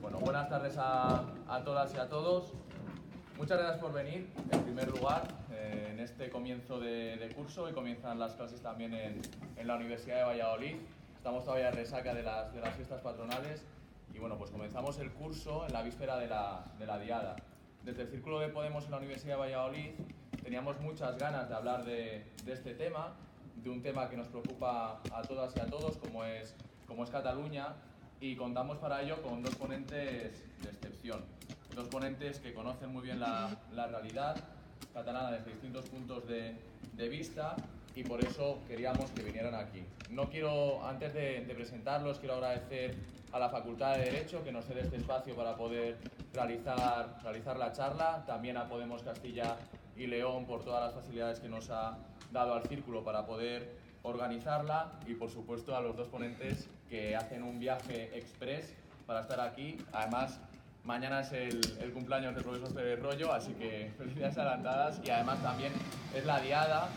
Bueno, buenas tardes a todas y a todos. Muchas gracias por venir, en primer lugar, en este comienzo de curso, y comienzan las clases también en la Universidad de Valladolid. Estamos todavía en resaca de las fiestas patronales y bueno, pues comenzamos el curso en la víspera de la diada. Desde el Círculo de Podemos en la Universidad de Valladolid teníamos muchas ganas de hablar de este tema, de un tema que nos preocupa a todas y a todos, como es Cataluña, y contamos para ello con dos ponentes de excepción. Dos ponentes que conocen muy bien la realidad catalana desde distintos puntos de vista, y por eso queríamos que vinieran aquí. No quiero, antes de presentarlos, quiero agradecer a la Facultad de Derecho que nos cede este espacio para poder realizar la charla, también a Podemos Castilla y León por todas las facilidades que nos ha dado al Círculo para poder organizarla, y por supuesto a los dos ponentes que hacen un viaje express para estar aquí. Además, mañana es el cumpleaños del profesor Pérez Royo, así que felicidades adelantadas, y además también es la diada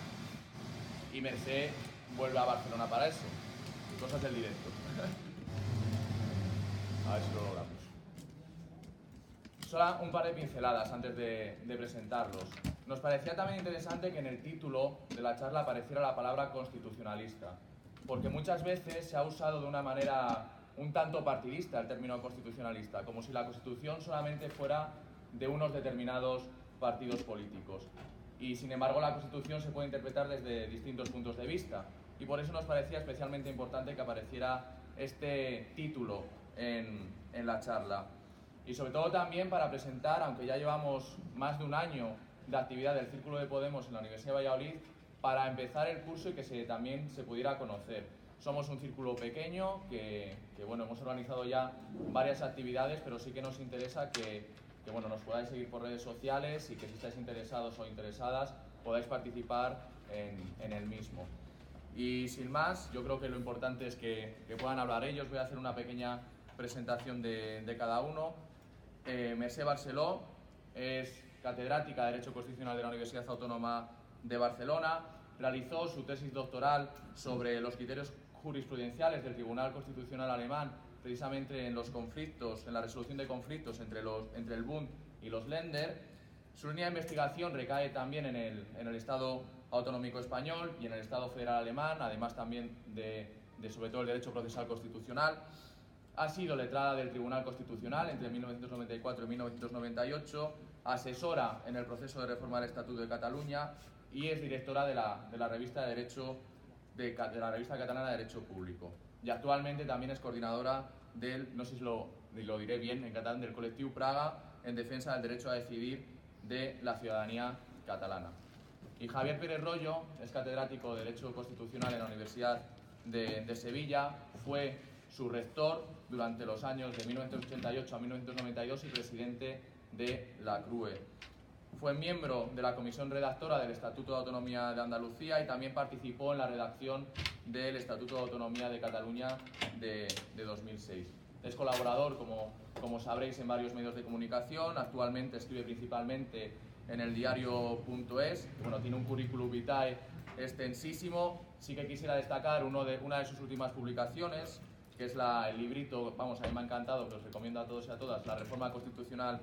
y Mercè vuelve a Barcelona para eso. Cosas del directo. A ver si lo logramos. Solo un par de pinceladas antes de presentarlos. Nos parecía también interesante que en el título de la charla apareciera la palabra constitucionalista, porque muchas veces se ha usado de una manera un tanto partidista el término constitucionalista, como si la Constitución solamente fuera de unos determinados partidos políticos. Y sin embargo la Constitución se puede interpretar desde distintos puntos de vista, y por eso nos parecía especialmente importante que apareciera este título en la charla. Y sobre todo también para presentar, aunque ya llevamos más de un año de actividad del Círculo de Podemos en la Universidad de Valladolid, para empezar el curso y que también se pudiera conocer. Somos un círculo pequeño que bueno, hemos organizado ya varias actividades, pero sí que nos interesa que bueno, nos podáis seguir por redes sociales, y que si estáis interesados o interesadas podáis participar en el mismo. Y sin más, yo creo que lo importante es que puedan hablar ellos. Voy a hacer una pequeña presentación de cada uno. Mercè Barceló es catedrática de Derecho Constitucional de la Universidad Autónoma de Barcelona. Realizó su tesis doctoral sobre los criterios jurisprudenciales del Tribunal Constitucional alemán, precisamente en los conflictos, en la resolución de conflictos entre el Bund y los Länder. Su línea de investigación recae también en el Estado autonómico español y en el Estado federal alemán, además también de sobre todo el derecho procesal constitucional. Ha sido letrada del Tribunal Constitucional entre 1994 y 1998, asesora en el proceso de reforma del Estatuto de Cataluña y es directora de la revista de Derecho de la revista catalana de Derecho Público. Y actualmente también es coordinadora del, no sé si lo diré bien en catalán, del Col·lectiu Praga en defensa del derecho a decidir de la ciudadanía catalana. Y Javier Pérez Royo es catedrático de Derecho Constitucional en la Universidad de Sevilla, fue su rector durante los años de 1988 a 1992 y presidente de la CRUE. Fue miembro de la comisión redactora del Estatuto de Autonomía de Andalucía y también participó en la redacción del Estatuto de Autonomía de Cataluña de 2006. Es colaborador, como sabréis, en varios medios de comunicación. Actualmente escribe principalmente en el diario.es. Bueno, tiene un currículum vitae extensísimo. Sí que quisiera destacar una de sus últimas publicaciones, que es el librito, vamos, a mí me ha encantado, que os recomiendo a todos y a todas, La Reforma Constitucional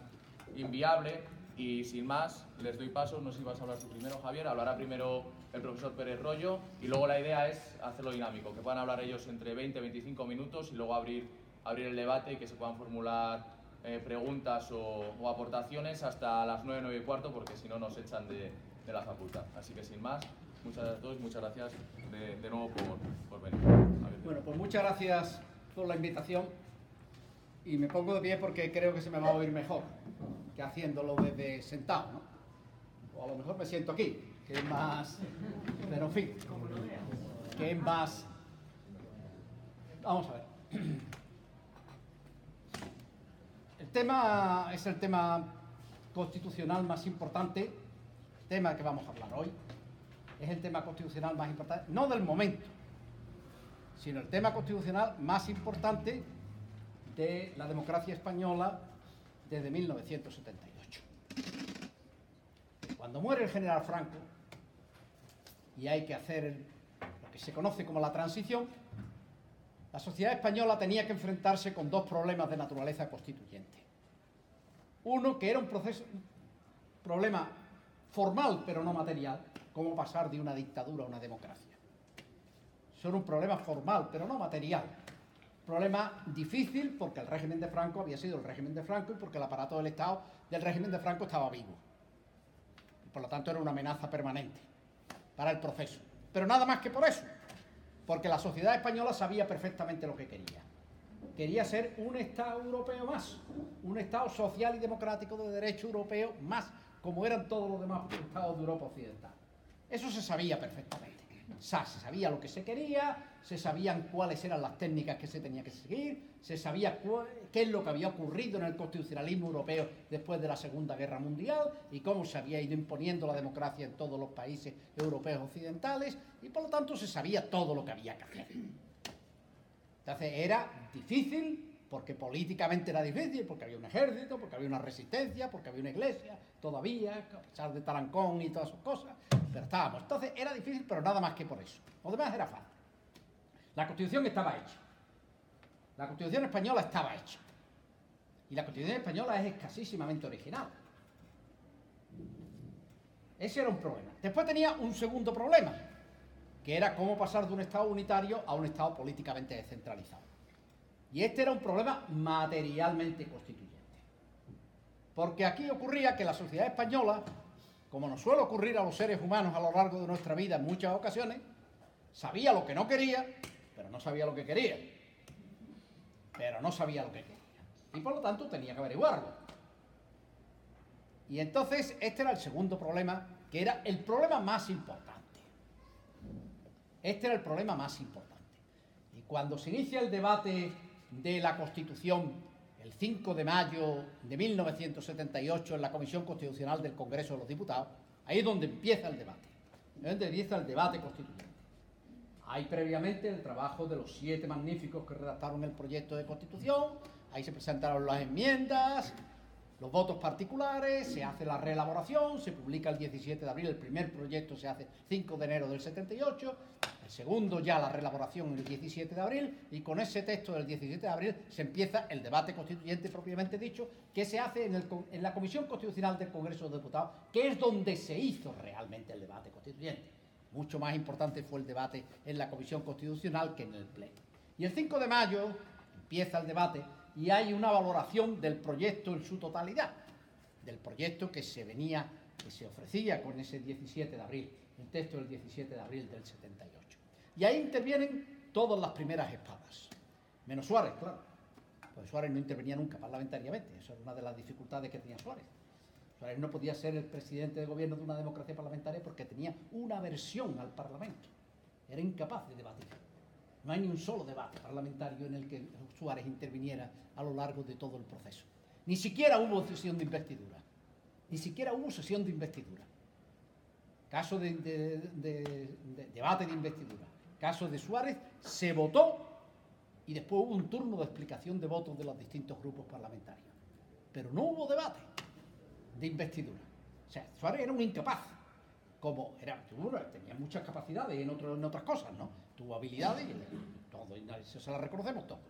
Inviable. Y sin más, les doy paso. No sé si vas a hablar tú primero, Javier. Hablará primero el profesor Pérez Royo, y luego la idea es hacerlo dinámico, que puedan hablar ellos entre 20 y 25 minutos y luego abrir el debate y que se puedan formular preguntas o aportaciones hasta las 9, 9 y cuarto, porque si no nos echan de la facultad. Así que sin más, muchas gracias a todos, muchas gracias de nuevo por venir. Bueno, pues muchas gracias por la invitación, y me pongo de pie porque creo que se me va a oír mejor que haciéndolo desde sentado, ¿no? O a lo mejor me siento aquí, que es más... Pero en fin, que es más... Vamos a ver. El tema es el tema constitucional más importante, el tema que vamos a hablar hoy. Es el tema constitucional más importante, no del momento, sino el tema constitucional más importante de la democracia española desde 1978. Cuando muere el general Franco y hay que hacer lo que se conoce como la transición, la sociedad española tenía que enfrentarse con dos problemas de naturaleza constituyente. Uno, que era un problema formal pero no material, cómo pasar de una dictadura a una democracia. Eso era un problema formal pero no material. Problema difícil porque el régimen de Franco había sido el régimen de Franco y porque el aparato del Estado del régimen de Franco estaba vivo. Y por lo tanto era una amenaza permanente para el proceso. Pero nada más que por eso, porque la sociedad española sabía perfectamente lo que quería. Quería ser un Estado europeo más, un Estado social y democrático de derecho europeo más, como eran todos los demás Estados de Europa Occidental. Eso se sabía perfectamente. Se sabía lo que se quería, se sabían cuáles eran las técnicas que se tenía que seguir, se sabía qué es lo que había ocurrido en el constitucionalismo europeo después de la Segunda Guerra Mundial y cómo se había ido imponiendo la democracia en todos los países europeos occidentales, y por lo tanto se sabía todo lo que había que hacer. Entonces era difícil, porque políticamente era difícil, porque había un ejército, porque había una resistencia, porque había una iglesia, todavía, a pesar de Tarancón y todas esas cosas, pero estábamos. Entonces era difícil, pero nada más que por eso. Lo demás era fácil. La Constitución estaba hecha. La Constitución española estaba hecha. Y la Constitución española es escasísimamente original. Ese era un problema. Después tenía un segundo problema, que era cómo pasar de un Estado unitario a un Estado políticamente descentralizado. Y este era un problema materialmente constituyente. Porque aquí ocurría que la sociedad española, como nos suele ocurrir a los seres humanos a lo largo de nuestra vida en muchas ocasiones, sabía lo que no quería, pero no sabía lo que quería. Pero no sabía lo que quería. Y por lo tanto tenía que averiguarlo. Y entonces este era el segundo problema, que era el problema más importante. Este era el problema más importante. Y cuando se inicia el debate de la Constitución el 5 de mayo de 1978 en la Comisión Constitucional del Congreso de los Diputados, ahí es donde empieza el debate. Es donde empieza el debate constituyente. Hay previamente el trabajo de los 7 magníficos que redactaron el proyecto de Constitución, ahí se presentaron las enmiendas, los votos particulares, se hace la reelaboración, se publica el 17 de abril, el primer proyecto se hace 5 de enero del 78, el segundo ya la reelaboración el 17 de abril, y con ese texto del 17 de abril se empieza el debate constituyente propiamente dicho, que se hace en la Comisión Constitucional del Congreso de los Diputados, que es donde se hizo realmente el debate constituyente. Mucho más importante fue el debate en la Comisión Constitucional que en el Pleno. Y el 5 de mayo empieza el debate y hay una valoración del proyecto en su totalidad, del proyecto que se ofrecía con ese 17 de abril, el texto del 17 de abril del 78. Y ahí intervienen todas las primeras espadas, menos Suárez, claro, pues Suárez no intervenía nunca parlamentariamente, eso era una de las dificultades que tenía Suárez. Suárez no podía ser el presidente de gobierno de una democracia parlamentaria porque tenía una aversión al Parlamento, era incapaz de debatir. No hay ni un solo debate parlamentario en el que Suárez interviniera a lo largo de todo el proceso. Ni siquiera hubo sesión de investidura. Ni siquiera hubo sesión de investidura. Caso de debate de investidura. Caso de Suárez, se votó y después hubo un turno de explicación de votos de los distintos grupos parlamentarios. Pero no hubo debate de investidura. O sea, Suárez era un incapaz. Como tenía muchas capacidades en otras cosas, ¿no? Tuvo habilidades y todo, y eso se las reconocemos todos.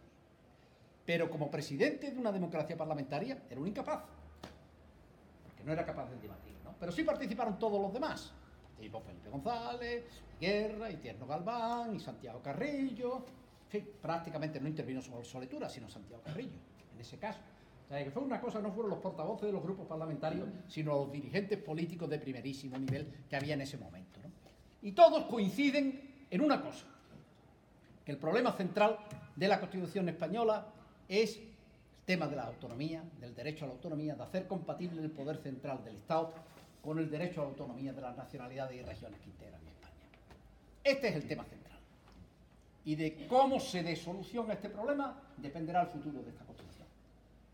Pero como presidente de una democracia parlamentaria era un incapaz, porque no era capaz de debatir, ¿no? Pero sí participaron todos los demás, tipo Felipe González, Guerra, y Tierno Galván, y Santiago Carrillo. En fin, prácticamente no intervino solo Soletura, sino Santiago Carrillo, en ese caso. O sea, que fue una cosa, no fueron los portavoces de los grupos parlamentarios, sino los dirigentes políticos de primerísimo nivel que había en ese momento, ¿no? Y todos coinciden en una cosa, que el problema central de la Constitución española es el tema de la autonomía, del derecho a la autonomía, de hacer compatible el poder central del Estado con el derecho a la autonomía de las nacionalidades y regiones que integran España. Este es el tema central. Y de cómo se dé solución a este problema dependerá el futuro de esta Constitución.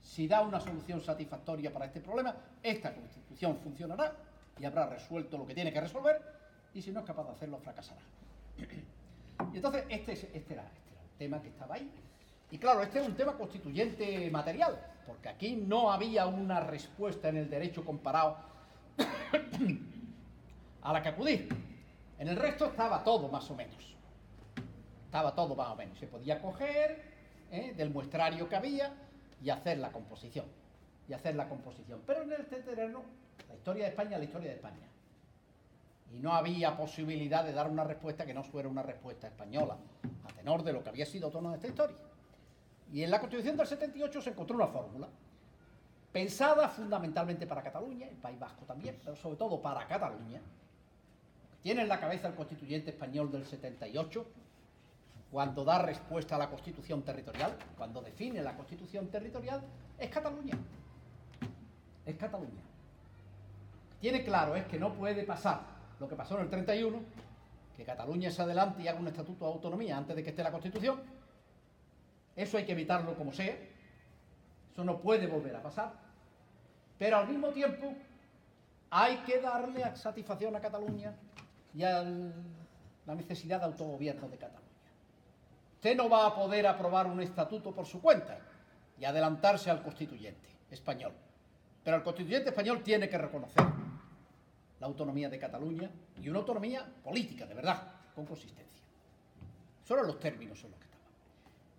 Si da una solución satisfactoria para este problema, esta Constitución funcionará y habrá resuelto lo que tiene que resolver, y si no es capaz de hacerlo, fracasará. Y entonces este era el tema que estaba ahí. Y claro, este es un tema constituyente material, porque aquí no había una respuesta en el derecho comparado a la que acudir. En el resto estaba todo más o menos. Estaba todo más o menos. Se podía coger del muestrario que había y hacer la composición. Pero en este terreno, la historia de España es la historia de España. Y no había posibilidad de dar una respuesta que no fuera una respuesta española, a tenor de lo que había sido toda esta historia. Y en la Constitución del 78 se encontró una fórmula, pensada fundamentalmente para Cataluña, el País Vasco también, pero sobre todo para Cataluña. Tiene en la cabeza el constituyente español del 78, cuando da respuesta a la Constitución territorial, cuando define la Constitución territorial, es Cataluña. Es Cataluña. Lo que tiene claro es que no puede pasar lo que pasó en el 31, que Cataluña se adelante y haga un estatuto de autonomía antes de que esté la Constitución. Eso hay que evitarlo como sea. Eso no puede volver a pasar. Pero al mismo tiempo hay que darle satisfacción a Cataluña y a la necesidad de autogobierno de Cataluña. Usted no va a poder aprobar un estatuto por su cuenta y adelantarse al constituyente español. Pero el constituyente español tiene que reconocer la autonomía de Cataluña y una autonomía política, de verdad, con consistencia. Solo los términos son los que estaban.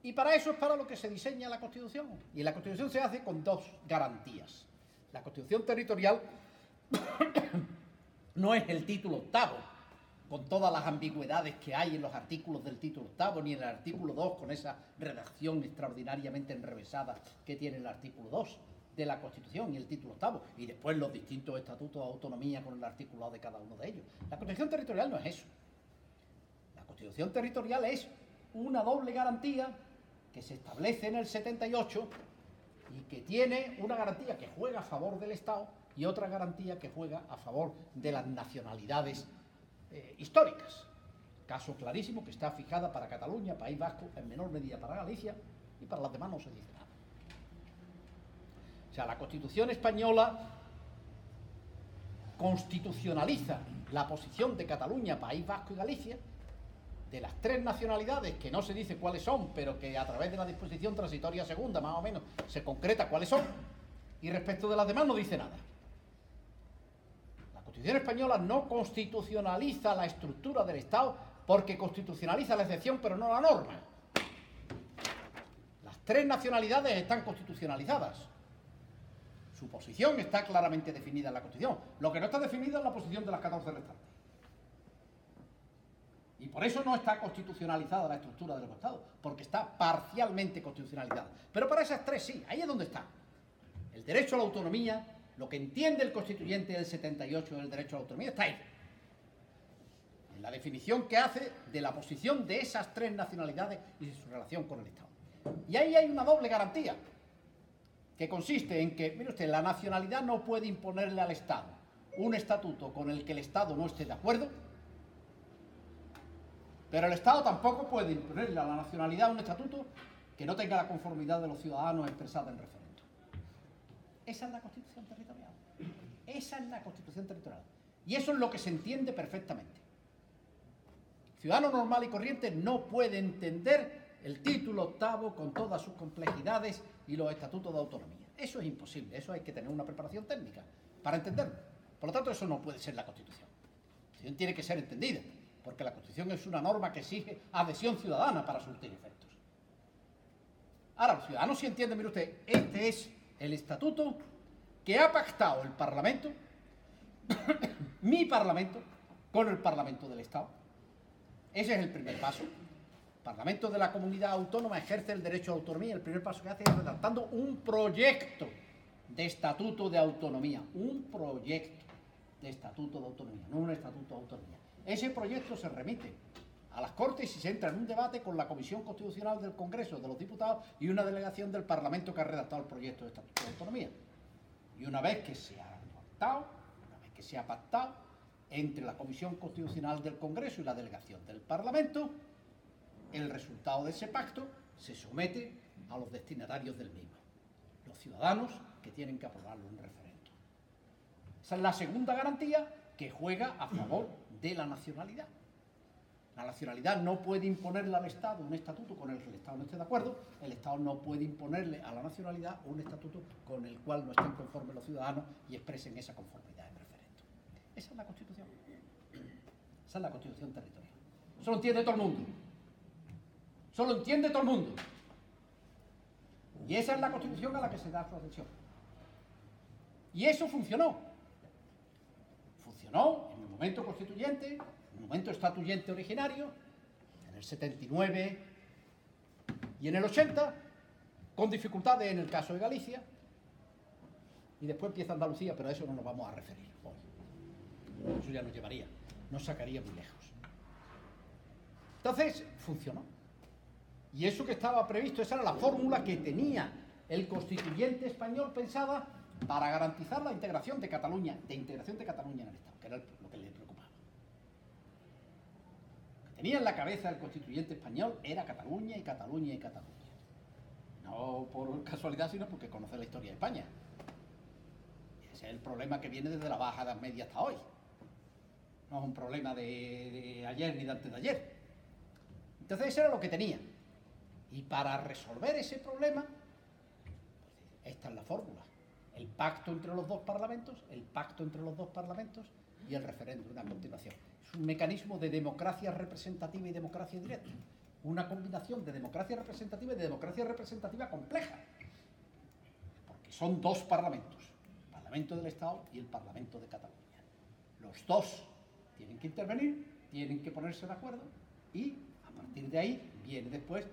Y para eso es para lo que se diseña la Constitución. Y la Constitución se hace con dos garantías. La Constitución territorial no es el título octavo, con todas las ambigüedades que hay en los artículos del título octavo, ni en el artículo 2, con esa redacción extraordinariamente enrevesada que tiene el artículo 2 de la Constitución y el título octavo, y después los distintos estatutos de autonomía con el articulado de cada uno de ellos. La Constitución territorial no es eso. La Constitución territorial es una doble garantía que se establece en el 78 y que tiene una garantía que juega a favor del Estado y otra garantía que juega a favor de las nacionalidades históricas. Caso clarísimo que está fijada para Cataluña, País Vasco, en menor medida para Galicia, y para las demás no se dice nada. O sea, la Constitución española constitucionaliza la posición de Cataluña, País Vasco y Galicia, de las tres nacionalidades, que no se dice cuáles son, pero que a través de la disposición transitoria segunda, más o menos, se concreta cuáles son, y respecto de las demás no dice nada. La Constitución española no constitucionaliza la estructura del Estado porque constitucionaliza la excepción, pero no la norma. Las tres nacionalidades están constitucionalizadas. Su posición está claramente definida en la Constitución. Lo que no está definido es la posición de las 14 restantes. Y por eso no está constitucionalizada la estructura del Estado, porque está parcialmente constitucionalizada. Pero para esas tres sí, ahí es donde está. El derecho a la autonomía, lo que entiende el constituyente del 78 del derecho a la autonomía, está ahí. En la definición que hace de la posición de esas tres nacionalidades y de su relación con el Estado. Y ahí hay una doble garantía, que consiste en que, mire usted, la nacionalidad no puede imponerle al Estado un estatuto con el que el Estado no esté de acuerdo, pero el Estado tampoco puede imponerle a la nacionalidad un estatuto que no tenga la conformidad de los ciudadanos expresada en referéndum. Esa es la Constitución territorial. Esa es la Constitución territorial. Y eso es lo que se entiende perfectamente. El ciudadano normal y corriente no puede entender el título octavo con todas sus complejidades y los estatutos de autonomía. Eso es imposible, eso hay que tener una preparación técnica para entenderlo. Por lo tanto, eso no puede ser la Constitución. La Constitución tiene que ser entendida, porque la Constitución es una norma que exige adhesión ciudadana para surtir efectos. Ahora, los ciudadanos sí entienden, mire usted, este es el estatuto que ha pactado el Parlamento, mi Parlamento, con el Parlamento del Estado. Ese es el primer paso. El Parlamento de la Comunidad Autónoma ejerce el derecho a autonomía. El primer paso que hace es redactando un proyecto de estatuto de autonomía. Un proyecto de estatuto de autonomía, no un estatuto de autonomía. Ese proyecto se remite a las Cortes y se entra en un debate con la Comisión Constitucional del Congreso de los Diputados y una delegación del Parlamento que ha redactado el proyecto de estatuto de autonomía. Y una vez que se ha redactado, una vez que se ha pactado entre la Comisión Constitucional del Congreso y la delegación del Parlamento, el resultado de ese pacto se somete a los destinatarios del mismo, los ciudadanos que tienen que aprobarlo en referéndum. Esa es la segunda garantía que juega a favor de la nacionalidad. La nacionalidad no puede imponerle al Estado un estatuto con el que el Estado no esté de acuerdo. El Estado no puede imponerle a la nacionalidad un estatuto con el cual no estén conformes los ciudadanos y expresen esa conformidad en referéndum. Esa es la Constitución. Esa es la Constitución territorial. Eso lo entiende todo el mundo. Eso lo entiende todo el mundo. Y esa es la Constitución a la que se da su adhesión. Y eso funcionó. Funcionó en el momento constituyente, en el momento estatuyente originario, en el 79 y en el 80, con dificultades en el caso de Galicia, y después empieza Andalucía, pero a eso no nos vamos a referir hoy. Eso ya nos llevaría, nos sacaría muy lejos. Entonces, funcionó. Y eso que estaba previsto, esa era la fórmula que tenía el constituyente español pensada para garantizar la integración de Cataluña en el Estado, que era lo que le preocupaba. Lo que tenía en la cabeza el constituyente español era Cataluña y Cataluña y Cataluña. No por casualidad, sino porque conoce la historia de España. Ese es el problema que viene desde la Baja Edad Media hasta hoy. No es un problema de ayer ni de antes de ayer. Entonces, eso era lo que tenía. Y para resolver ese problema, pues, esta es la fórmula. El pacto entre los dos parlamentos, y el referéndum a continuación. Es un mecanismo de democracia representativa y democracia directa. Una combinación de democracia representativa y de democracia representativa compleja. Porque son dos parlamentos, el Parlamento del Estado y el Parlamento de Cataluña. Los dos tienen que intervenir, tienen que ponerse de acuerdo y a partir de ahí viene después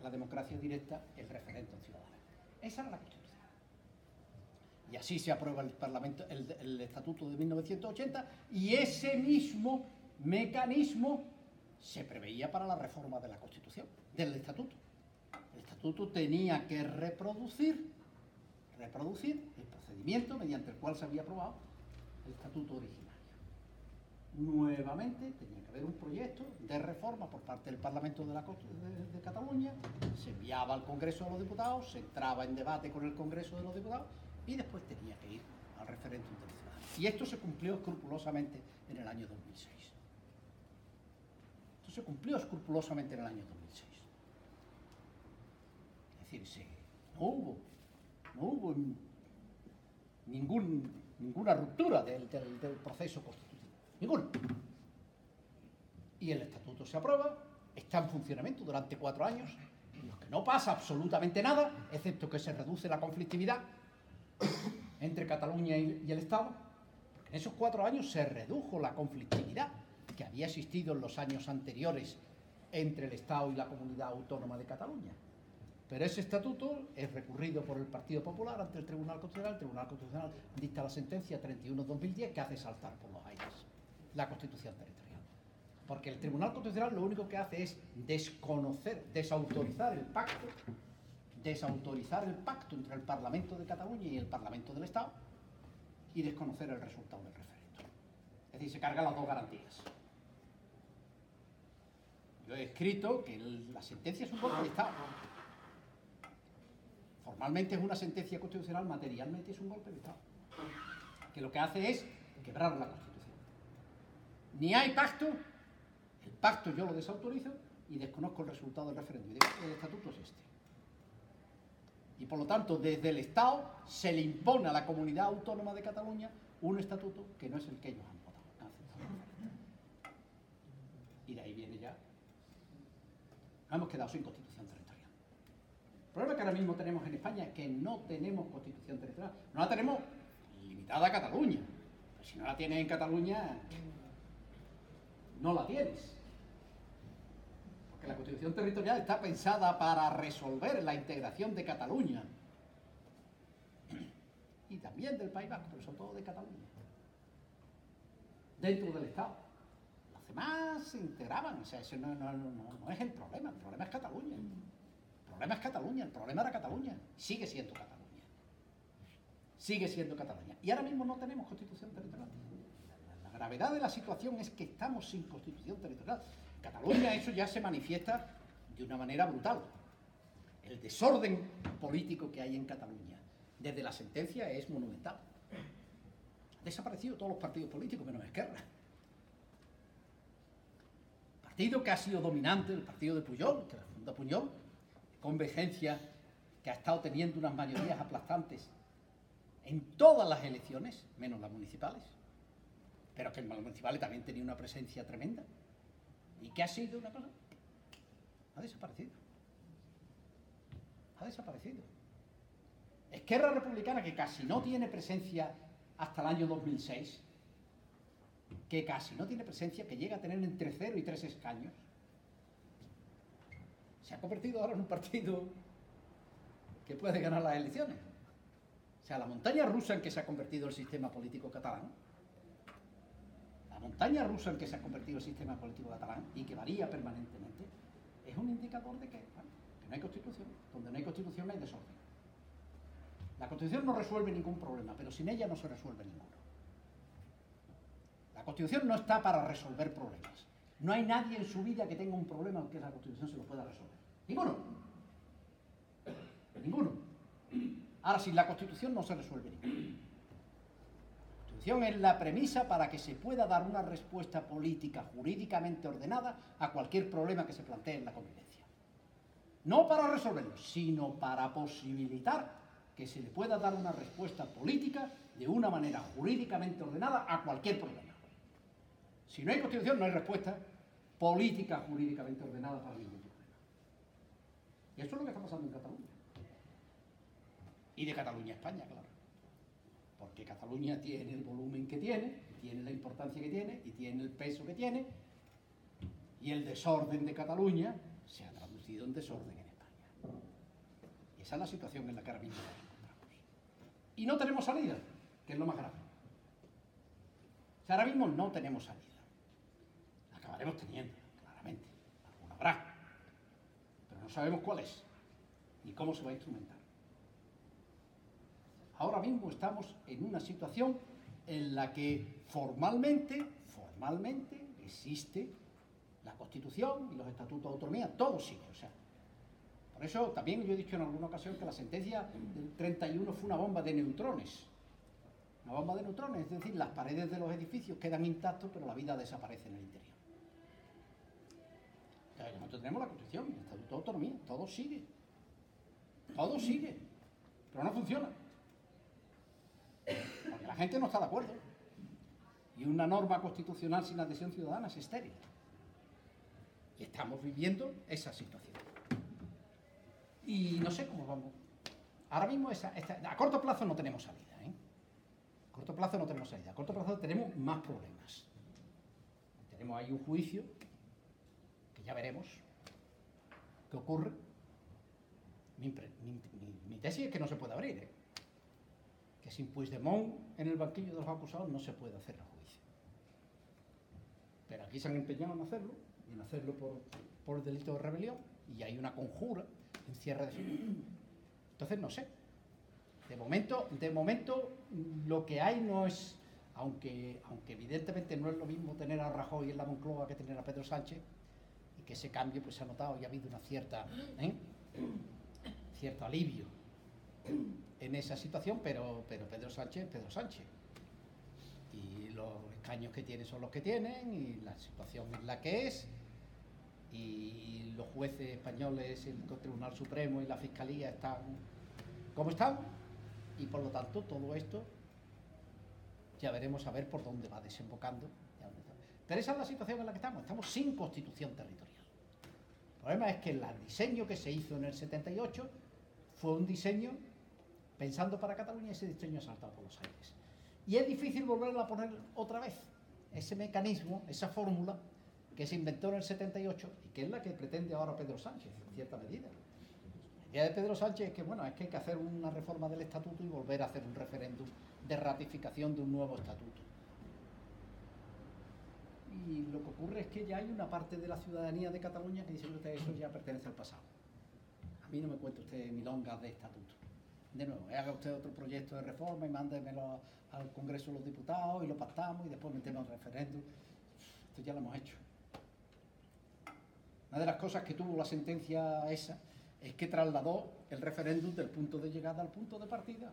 la democracia directa, el referéndum ciudadano. Esa era la Constitución. Y así se aprueba el Estatuto de 1980 y ese mismo mecanismo se preveía para la reforma de la Constitución, del Estatuto. El Estatuto tenía que reproducir el procedimiento mediante el cual se había aprobado el Estatuto originario. Nuevamente tenía que haber un proyecto de reforma por parte del Parlamento de Cataluña, se enviaba al Congreso de los Diputados, se entraba en debate con el Congreso de los Diputados y después tenía que ir al referéndum del ciudadano. Y esto se cumplió escrupulosamente en el año 2006. Esto se cumplió escrupulosamente en el año 2006. Es decir, no hubo ninguna ruptura del proceso constitutivo. Ninguna. Y el Estatuto se aprueba, está en funcionamiento durante 4 años, en los que no pasa absolutamente nada, excepto que se reduce la conflictividad entre Cataluña y el Estado, porque en esos 4 años se redujo la conflictividad que había existido en los años anteriores entre el Estado y la Comunidad Autónoma de Cataluña. Pero ese estatuto es recurrido por el Partido Popular ante el Tribunal Constitucional. El Tribunal Constitucional dicta la sentencia 31/2010 que hace saltar por los aires la Constitución territorial. Porque el Tribunal Constitucional lo único que hace es desautorizar el pacto entre el Parlamento de Cataluña y el Parlamento del Estado y desconocer el resultado del referéndum. Es decir, se cargan las dos garantías. Yo he escrito que la sentencia es un golpe de Estado. Formalmente es una sentencia constitucional, materialmente es un golpe de Estado. Que lo que hace es quebrar la Constitución. Ni hay pacto, el pacto yo lo desautorizo y desconozco el resultado del referéndum. Y digo, el estatuto es este. Y por lo tanto, desde el Estado se le impone a la Comunidad Autónoma de Cataluña un estatuto que no es el que ellos han votado. Y de ahí viene ya. Nos hemos quedado sin constitución territorial. El problema que ahora mismo tenemos en España es que no tenemos constitución territorial. No la tenemos limitada a Cataluña. Pero si no la tienes en Cataluña, no la tienes. Porque la constitución territorial está pensada para resolver la integración de Cataluña. Y también del País Vasco, pero sobre todo de Cataluña. Dentro del Estado. Los demás se integraban. O sea, ese no es el problema es Cataluña. El problema es Cataluña, el problema era Cataluña. Sigue siendo Cataluña. Sigue siendo Cataluña. Y ahora mismo no tenemos constitución territorial. La gravedad de la situación es que estamos sin constitución territorial. En Cataluña eso ya se manifiesta de una manera brutal. El desorden político que hay en Cataluña desde la sentencia es monumental. Han desaparecido todos los partidos políticos menos Esquerra. El partido que ha sido dominante, el partido de Pujol, que la funda Pujol, Convergencia, que ha estado teniendo unas mayorías aplastantes en todas las elecciones, menos las municipales, pero que en las municipales también tenía una presencia tremenda. ¿Y qué ha sido una cosa? Ha desaparecido. Ha desaparecido. Esquerra Republicana, que casi no tiene presencia hasta el año 2006, que casi no tiene presencia, que llega a tener entre 0 y 3 escaños, se ha convertido ahora en un partido que puede ganar las elecciones. O sea, la montaña rusa en que se ha convertido el sistema político catalán, la montaña rusa en que se ha convertido el sistema político catalán y que varía permanentemente, es un indicador de que, bueno, que no hay constitución. Donde no hay constitución no hay desorden. La constitución no resuelve ningún problema, pero sin ella no se resuelve ninguno. La constitución no está para resolver problemas. No hay nadie en su vida que tenga un problema aunque la constitución se lo pueda resolver. Ninguno. Ninguno. Ahora, sin la constitución no se resuelve ninguno. La constitución es la premisa para que se pueda dar una respuesta política jurídicamente ordenada a cualquier problema que se plantee en la convivencia. No para resolverlo, sino para posibilitar que se le pueda dar una respuesta política de una manera jurídicamente ordenada a cualquier problema. Si no hay constitución, no hay respuesta política jurídicamente ordenada para ningún problema. Y eso es lo que está pasando en Cataluña. Y de Cataluña a España, claro. Porque Cataluña tiene el volumen que tiene la importancia que tiene, y tiene el peso que tiene, y el desorden de Cataluña se ha traducido en desorden en España. Y esa es la situación en la que ahora mismo nos encontramos. Y no tenemos salida, que es lo más grave. O sea, ahora mismo no tenemos salida. La acabaremos teniendo, claramente. Alguna habrá. Pero no sabemos cuál es, ni cómo se va a instrumentar. Ahora mismo estamos en una situación en la que formalmente existe la Constitución y los estatutos de autonomía, todo sigue. O sea, por eso también yo he dicho en alguna ocasión que la sentencia del 31 fue una bomba de neutrones. Una bomba de neutrones, es decir, las paredes de los edificios quedan intactos, pero la vida desaparece en el interior. Entonces, nosotros tenemos la Constitución, el estatuto de autonomía, todo sigue. Todo sigue, pero no funciona. Porque la gente no está de acuerdo. Y una norma constitucional sin adhesión ciudadana es estéril. Y estamos viviendo esa situación. Y no sé cómo vamos. Ahora mismo a corto plazo no tenemos salida, ¿eh? A corto plazo no tenemos salida. A corto plazo tenemos más problemas. Tenemos ahí un juicio que ya veremos qué ocurre. Mi tesis es que no se puede abrir, ¿eh? Que sin Puigdemont en el banquillo de los acusados no se puede hacer el juicio. Pero aquí se han empeñado en hacerlo, y en hacerlo por delito de rebelión, y hay una conjura en cierre de filas. Entonces no sé. De momento lo que hay no es, aunque evidentemente no es lo mismo tener a Rajoy en la Moncloa que tener a Pedro Sánchez, y que ese cambio pues se ha notado y ha habido una cierto alivio en esa situación, pero Pedro Sánchez es Pedro Sánchez. Y los escaños que tiene son los que tienen, y la situación es la que es, y los jueces españoles, el Tribunal Supremo y la Fiscalía están como están, y por lo tanto todo esto ya veremos a ver por dónde va desembocando. Pero esa es la situación en la que estamos sin constitución territorial. El problema es que el diseño que se hizo en el 78 fue un diseño pensando para Cataluña, y ese diseño ha saltado por los aires. Y es difícil volverlo a poner otra vez. Ese mecanismo, esa fórmula que se inventó en el 78 y que es la que pretende ahora Pedro Sánchez, en cierta medida. La idea de Pedro Sánchez es que, bueno, es que hay que hacer una reforma del estatuto y volver a hacer un referéndum de ratificación de un nuevo estatuto. Y lo que ocurre es que ya hay una parte de la ciudadanía de Cataluña que dice que eso ya pertenece al pasado. A mí no me cuente usted milongas de estatuto. De nuevo, haga usted otro proyecto de reforma y mándemelo al Congreso de los Diputados y lo pactamos y después metemos el referéndum. Esto ya lo hemos hecho. Una de las cosas que tuvo la sentencia esa es que trasladó el referéndum del punto de llegada al punto de partida.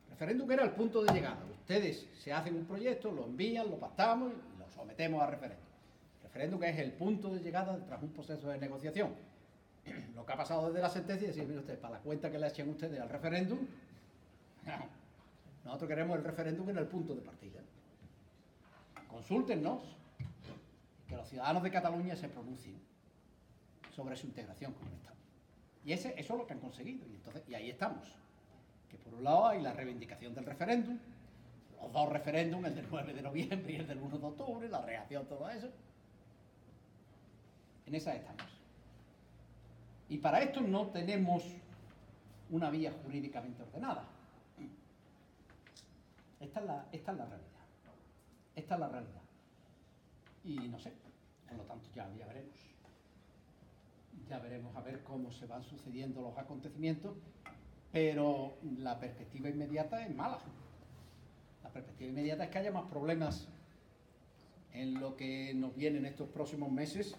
El referéndum era el punto de llegada. Ustedes se hacen un proyecto, lo envían, lo pactamos y lo sometemos a referéndum. El referéndum es el punto de llegada tras un proceso de negociación. Lo que ha pasado desde la sentencia es decir, mire usted, para la cuenta que le echen ustedes al referéndum, nosotros queremos el referéndum en el punto de partida. Consúltennos. que los ciudadanos de Cataluña se pronuncien sobre su integración con el Estado. Y eso es lo que han conseguido. Y ahí estamos. Que por un lado hay la reivindicación del referéndum, los dos referéndums, el del 9 de noviembre y el del 1 de octubre, la reacción, todo eso. En esa estamos. Y para esto no tenemos una vía jurídicamente ordenada. Esta es la realidad. Esta es la realidad. Y no sé, por lo tanto ya veremos. Ya veremos a ver cómo se van sucediendo los acontecimientos, pero la perspectiva inmediata es mala. La perspectiva inmediata es que haya más problemas en lo que nos viene en estos próximos meses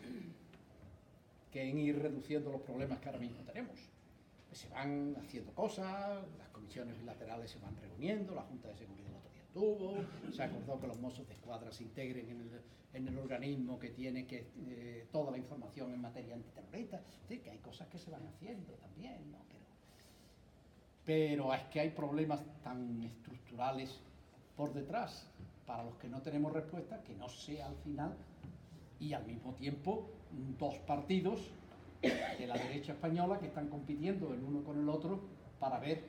que en ir reduciendo los problemas que ahora mismo tenemos. Se van haciendo cosas, las comisiones bilaterales se van reuniendo, la Junta de Seguridad el otro día estuvo, se acordó que los Mossos de Escuadra se integren en el organismo que tiene toda la información en materia antiterrorista. Sí, que hay cosas que se van haciendo también, ¿no? Pero es que hay problemas tan estructurales por detrás para los que no tenemos respuesta, que no sé al final, y al mismo tiempo dos partidos de la derecha española que están compitiendo el uno con el otro para ver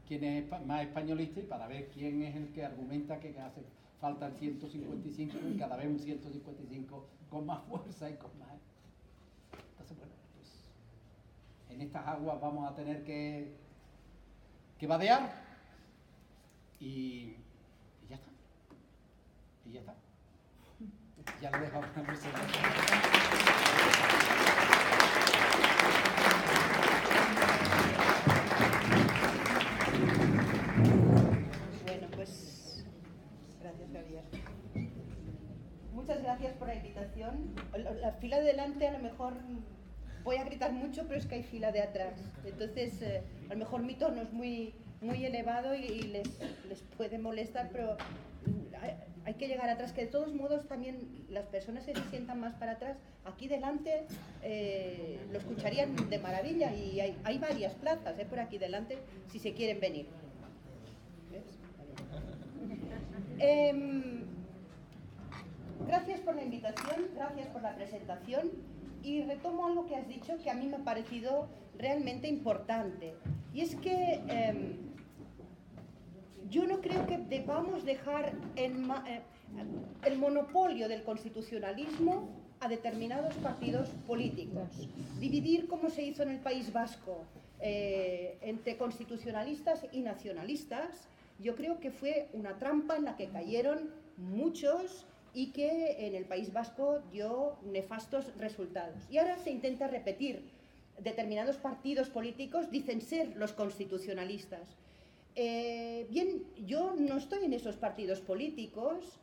quién es más españolista y para ver quién es el que argumenta que hace falta el 155 y cada vez un 155 con más fuerza y con más. Entonces, bueno, pues en estas aguas vamos a tener que vadear y ya está. Y ya está. Ya le dejo a una Bueno, pues gracias, Javier. Muchas gracias por la invitación. La fila de delante a lo mejor voy a gritar mucho, pero es que hay fila de atrás. Entonces, a lo mejor mi tono es muy elevado y les puede molestar, pero hay que llegar atrás, que de todos modos también las personas que se sientan más para atrás, aquí delante lo escucharían de maravilla y hay varias plazas por aquí delante si se quieren venir. Gracias por la invitación, gracias por la presentación y retomo algo que has dicho que a mí me ha parecido realmente importante y es que yo no creo que debamos dejar el monopolio del constitucionalismo a determinados partidos políticos, dividir como se hizo en el País Vasco entre constitucionalistas y nacionalistas. Yo creo que fue una trampa en la que cayeron muchos y que en el País Vasco dio nefastos resultados. Y ahora se intenta repetir. Determinados partidos políticos dicen ser los constitucionalistas. Bien, yo no estoy en esos partidos políticos,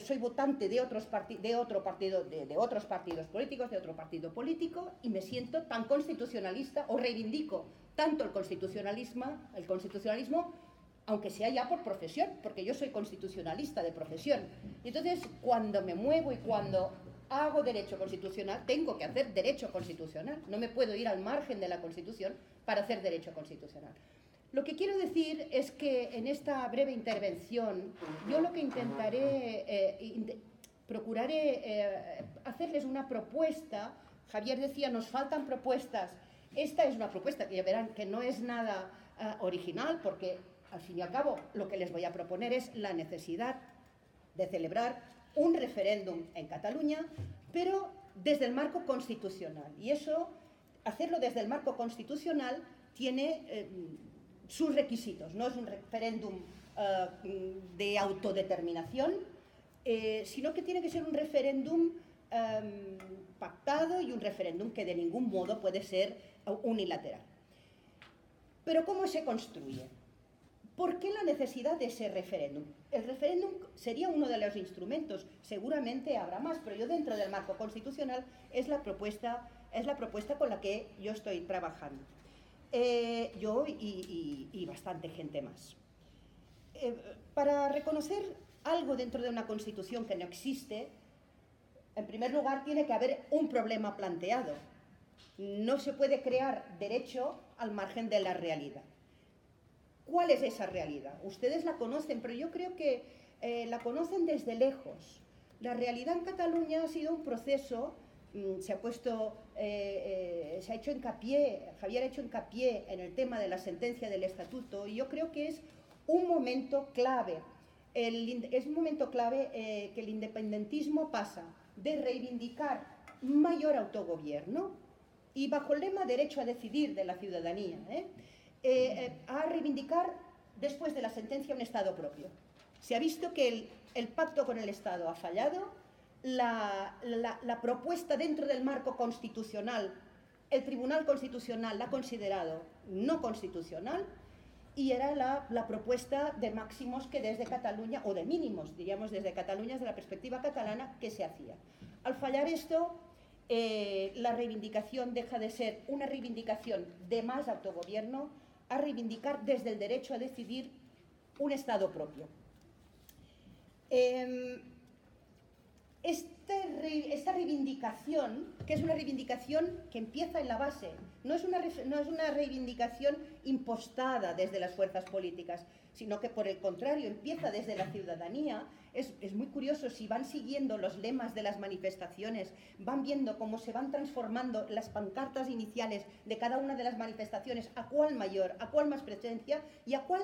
soy votante de otros partidos políticos, de otro partido político, y me siento tan constitucionalista, o reivindico tanto el constitucionalismo, aunque sea ya por profesión, porque yo soy constitucionalista de profesión. Y entonces, cuando me muevo y cuando hago derecho constitucional, tengo que hacer derecho constitucional. No me puedo ir al margen de la Constitución para hacer derecho constitucional. Lo que quiero decir es que en esta breve intervención, yo lo que procuraré hacerles una propuesta. Javier decía, nos faltan propuestas. Esta es una propuesta que ya verán que no es nada original, porque al fin y al cabo lo que les voy a proponer es la necesidad de celebrar un referéndum en Cataluña, pero desde el marco constitucional. Y eso, hacerlo desde el marco constitucional, tiene sus requisitos. No es un referéndum de autodeterminación, sino que tiene que ser un referéndum pactado y un referéndum que de ningún modo puede ser unilateral. Pero ¿cómo se construye? ¿Por qué la necesidad de ese referéndum? El referéndum sería uno de los instrumentos, seguramente habrá más, pero yo dentro del marco constitucional es la propuesta con la que yo estoy trabajando. Yo y bastante gente más. Para reconocer algo dentro de una constitución que no existe, en primer lugar tiene que haber un problema planteado. No se puede crear derecho al margen de la realidad. ¿Cuál es esa realidad? Ustedes la conocen, pero yo creo que la conocen desde lejos. La realidad en Cataluña ha sido un proceso, se ha hecho hincapié, Javier ha hecho hincapié en el tema de la sentencia del Estatuto, y yo creo que es un momento clave. Es un momento clave que el independentismo pasa de reivindicar mayor autogobierno y bajo el lema derecho a decidir de la ciudadanía, a reivindicar después de la sentencia un Estado propio. Se ha visto que el pacto con el Estado ha fallado, la propuesta dentro del marco constitucional, el Tribunal Constitucional la ha considerado no constitucional, y era la propuesta de máximos que desde Cataluña, o de mínimos, diríamos desde Cataluña, desde la perspectiva catalana, que se hacía. Al fallar esto, la reivindicación deja de ser una reivindicación de más autogobierno a reivindicar desde el derecho a decidir un Estado propio. Esta reivindicación, que es una reivindicación que empieza en la base, no es una reivindicación impostada desde las fuerzas políticas, sino que por el contrario empieza desde la ciudadanía. Es muy curioso, si van siguiendo los lemas de las manifestaciones, van viendo cómo se van transformando las pancartas iniciales de cada una de las manifestaciones, a cuál mayor, a cuál más presencia, y a cuál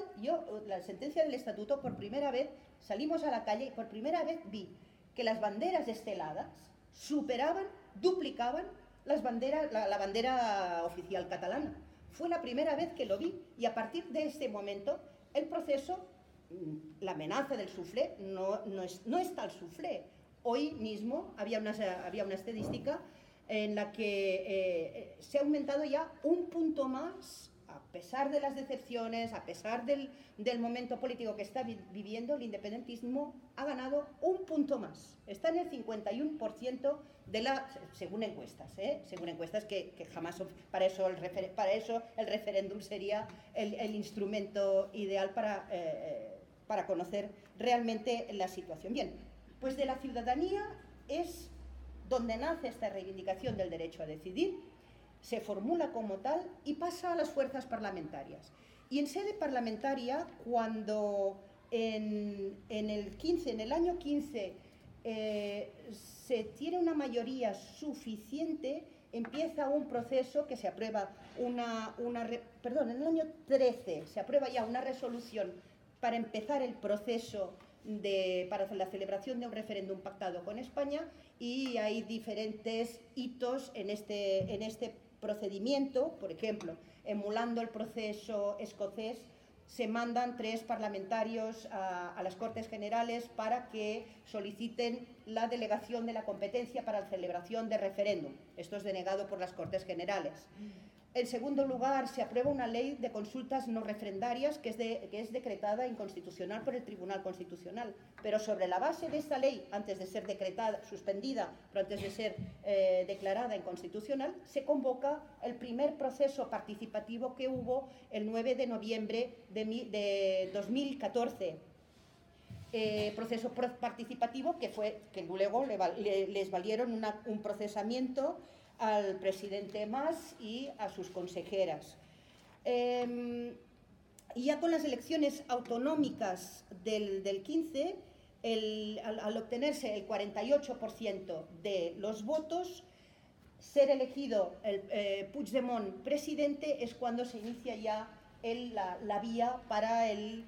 la sentencia del Estatuto, por primera vez salimos a la calle y por primera vez vi que las banderas esteladas superaban, duplicaban la bandera oficial catalana. Fue la primera vez que lo vi, y a partir de este momento el proceso, la amenaza del suflé, no está el suflé. Hoy mismo había una estadística en la que se ha aumentado ya un punto más, a pesar de las decepciones, a pesar del momento político que está viviendo, el independentismo ha ganado un punto más. Está en el 51% según encuestas, que jamás, para eso el referéndum sería el instrumento ideal para conocer realmente la situación. Bien, pues de la ciudadanía es donde nace esta reivindicación del derecho a decidir, se formula como tal y pasa a las fuerzas parlamentarias. Y en sede parlamentaria, cuando en el año 15 se tiene una mayoría suficiente, empieza un proceso que se aprueba en el año 13 se aprueba ya una resolución para empezar el proceso para la celebración de un referéndum pactado con España, y hay diferentes hitos en este procedimiento. Por ejemplo, emulando el proceso escocés, se mandan 3 parlamentarios a las Cortes Generales para que soliciten la delegación de la competencia para la celebración de referéndum. Esto es denegado por las Cortes Generales. En segundo lugar, se aprueba una ley de consultas no refrendarias que es decretada inconstitucional por el Tribunal Constitucional. Pero sobre la base de esta ley, antes de ser suspendida, pero antes de ser declarada inconstitucional, se convoca el primer proceso participativo que hubo el 9 de noviembre de 2014. Proceso participativo que luego les valieron un procesamiento al presidente Mas y a sus consejeras. Y ya con las elecciones autonómicas del 15, al obtenerse el 48% de los votos, ser elegido Puigdemont presidente, es cuando se inicia ya la vía para el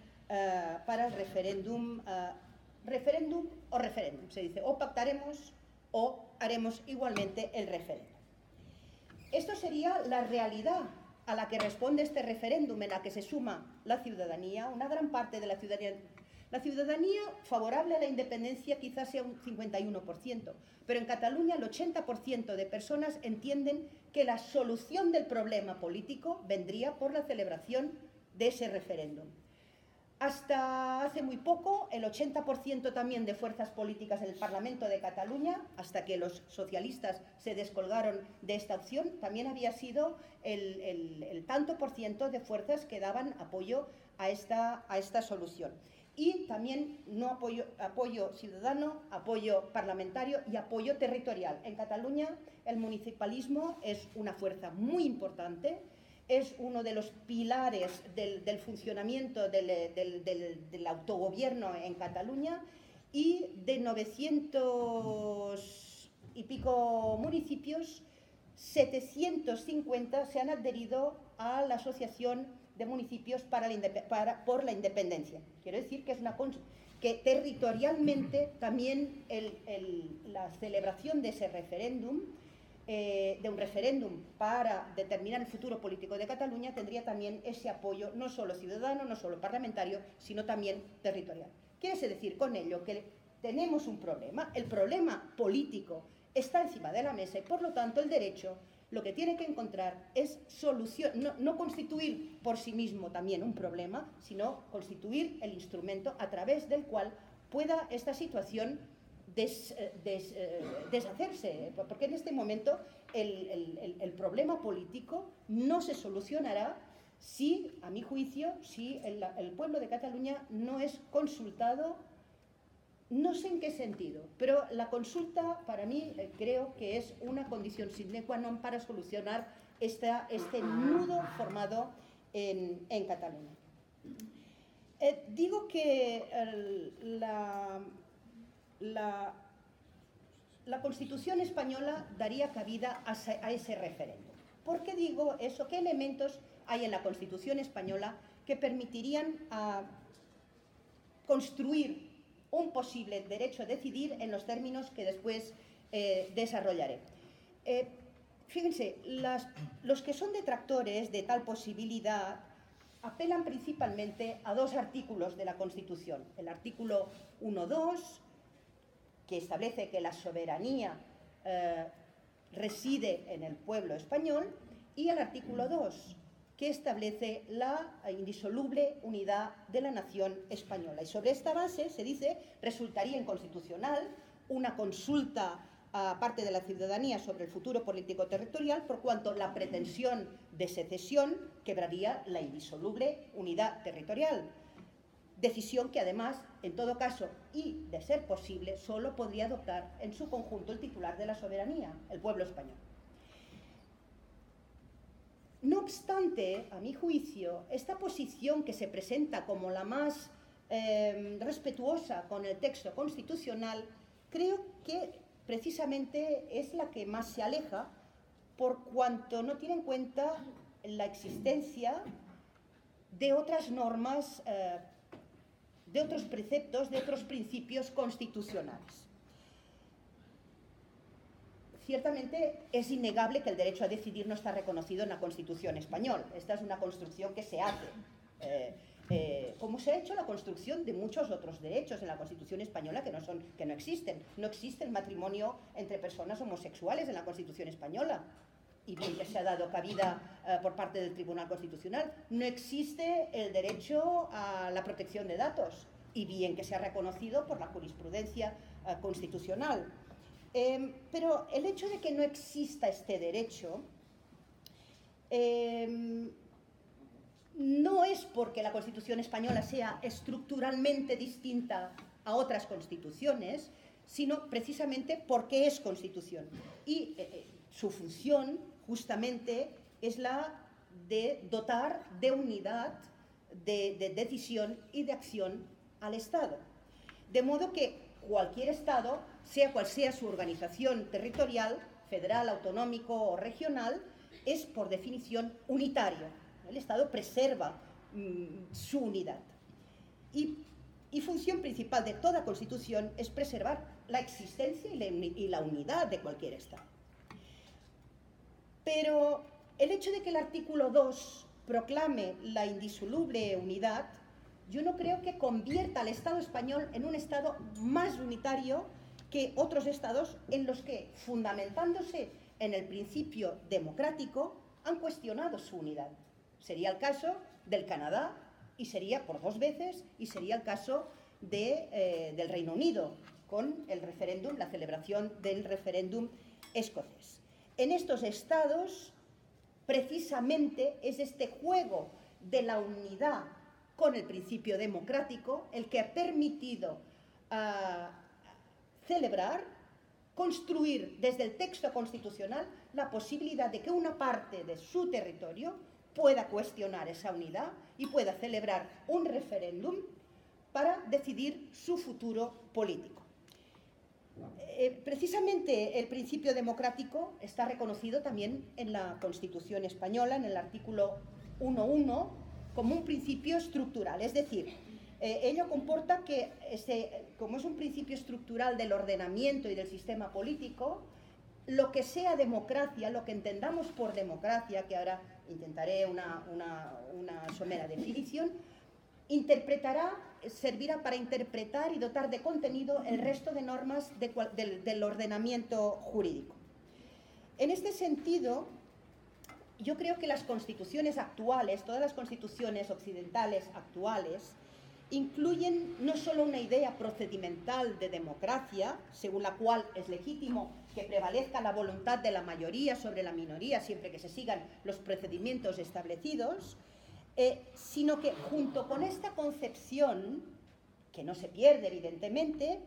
referéndum, se dice, o pactaremos o haremos igualmente el referéndum. Esto sería la realidad a la que responde este referéndum, en la que se suma la ciudadanía, una gran parte de la ciudadanía. La ciudadanía favorable a la independencia quizás sea un 51%, pero en Cataluña el 80% de personas entienden que la solución del problema político vendría por la celebración de ese referéndum. Hasta hace muy poco, el 80% también de fuerzas políticas en el Parlamento de Cataluña, hasta que los socialistas se descolgaron de esta opción, también había sido el tanto por ciento de fuerzas que daban apoyo a esta solución. Y también apoyo ciudadano, apoyo parlamentario y apoyo territorial. En Cataluña el municipalismo es una fuerza muy importante, es uno de los pilares del funcionamiento del autogobierno en Cataluña, y de 900 y pico municipios, 750 se han adherido a la Asociación de Municipios por la Independencia. Quiero decir que es que territorialmente también la celebración de ese referéndum, de un referéndum para determinar el futuro político de Cataluña, tendría también ese apoyo no solo ciudadano, no solo parlamentario, sino también territorial. Quiere decir con ello que tenemos un problema, el problema político está encima de la mesa y por lo tanto el derecho lo que tiene que encontrar es solución, no constituir por sí mismo también un problema, sino constituir el instrumento a través del cual pueda esta situación deshacerse, porque en este momento el problema político no se solucionará si, a mi juicio, si el pueblo de Cataluña no es consultado. No sé en qué sentido, pero la consulta para mí creo que es una condición sine qua non para solucionar este nudo formado en Cataluña. Digo que la Constitución española daría cabida a ese referéndum. ¿Por qué digo eso? ¿Qué elementos hay en la Constitución española que permitirían construir un posible derecho a decidir en los términos que después desarrollaré? Fíjense, los que son detractores de tal posibilidad apelan principalmente a dos artículos de la Constitución. El artículo 1.2, que establece que la soberanía reside en el pueblo español, y el artículo 2, que establece la indisoluble unidad de la nación española. Y sobre esta base se dice, resultaría inconstitucional una consulta a parte de la ciudadanía sobre el futuro político territorial, por cuanto la pretensión de secesión quebraría la indisoluble unidad territorial. Decisión que además, en todo caso, y de ser posible, solo podría adoptar en su conjunto el titular de la soberanía, el pueblo español. No obstante, a mi juicio, esta posición que se presenta como la más respetuosa con el texto constitucional, creo que precisamente es la que más se aleja, por cuanto no tiene en cuenta la existencia de otras normas, de otros preceptos, de otros principios constitucionales. Ciertamente es innegable que el derecho a decidir no está reconocido en la Constitución española. Esta es una construcción que se hace, como se ha hecho la construcción de muchos otros derechos en la Constitución española que no existen. No existe el matrimonio entre personas homosexuales en la Constitución española, y bien que se ha dado cabida por parte del Tribunal Constitucional. No existe el derecho a la protección de datos, y bien que se ha reconocido por la jurisprudencia constitucional. Pero el hecho de que no exista este derecho no es porque la Constitución española sea estructuralmente distinta a otras constituciones, sino precisamente porque es Constitución. Y su función, justamente, es la de dotar de unidad de decisión y de acción al Estado. De modo que cualquier Estado, sea cual sea su organización territorial, federal, autonómico o regional, es por definición unitario. El Estado preserva su unidad. Y función principal de toda Constitución es preservar la existencia y la unidad de cualquier Estado. Pero el hecho de que el artículo 2 proclame la indisoluble unidad, yo no creo que convierta al Estado español en un Estado más unitario que otros Estados en los que, fundamentándose en el principio democrático, han cuestionado su unidad. Sería el caso del Canadá, y sería por 2 veces, y sería el caso del Reino Unido, con el referéndum, la celebración del referéndum escocés. En estos Estados, precisamente, es este juego de la unidad con el principio democrático el que ha permitido celebrar, construir desde el texto constitucional la posibilidad de que una parte de su territorio pueda cuestionar esa unidad y pueda celebrar un referéndum para decidir su futuro político. Precisamente el principio democrático está reconocido también en la Constitución española, en el artículo 1.1, como un principio estructural. Es decir, ello comporta que, como es un principio estructural del ordenamiento y del sistema político, lo que sea democracia, lo que entendamos por democracia, que ahora intentaré una somera definición, servirá para interpretar y dotar de contenido el resto de normas del ordenamiento jurídico. En este sentido, yo creo que las constituciones actuales, todas las constituciones occidentales actuales, incluyen no solo una idea procedimental de democracia, según la cual es legítimo que prevalezca la voluntad de la mayoría sobre la minoría siempre que se sigan los procedimientos establecidos, sino que junto con esta concepción, que no se pierde evidentemente,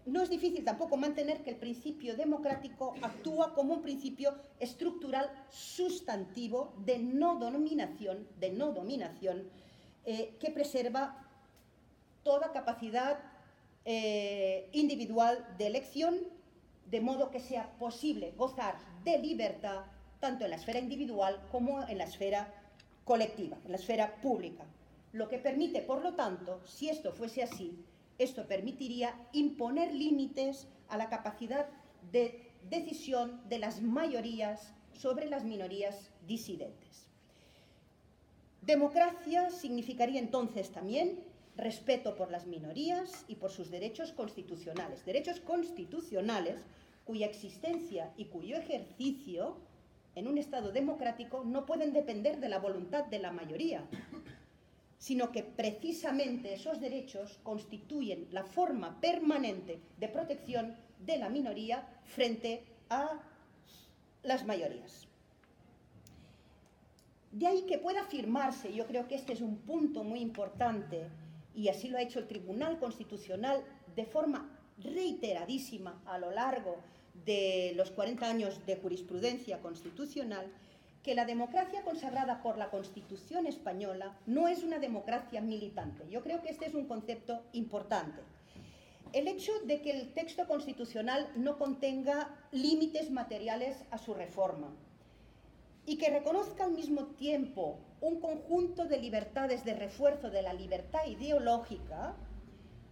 no es difícil tampoco mantener que el principio democrático actúa como un principio estructural sustantivo de no dominación, que preserva toda capacidad individual de elección, de modo que sea posible gozar de libertad tanto en la esfera individual como en la esfera colectiva, en la esfera pública. Lo que permite, por lo tanto, si esto fuese así, esto permitiría imponer límites a la capacidad de decisión de las mayorías sobre las minorías disidentes. Democracia significaría entonces también respeto por las minorías y por sus derechos constitucionales cuya existencia y cuyo ejercicio en un Estado democrático no pueden depender de la voluntad de la mayoría, sino que precisamente esos derechos constituyen la forma permanente de protección de la minoría frente a las mayorías. De ahí que pueda afirmarse, yo creo que este es un punto muy importante, y así lo ha hecho el Tribunal Constitucional de forma reiteradísima a lo largo de los 40 años de jurisprudencia constitucional, que la democracia consagrada por la Constitución española no es una democracia militante. Yo creo que este es un concepto importante. El hecho de que el texto constitucional no contenga límites materiales a su reforma y que reconozca al mismo tiempo un conjunto de libertades de refuerzo de la libertad ideológica,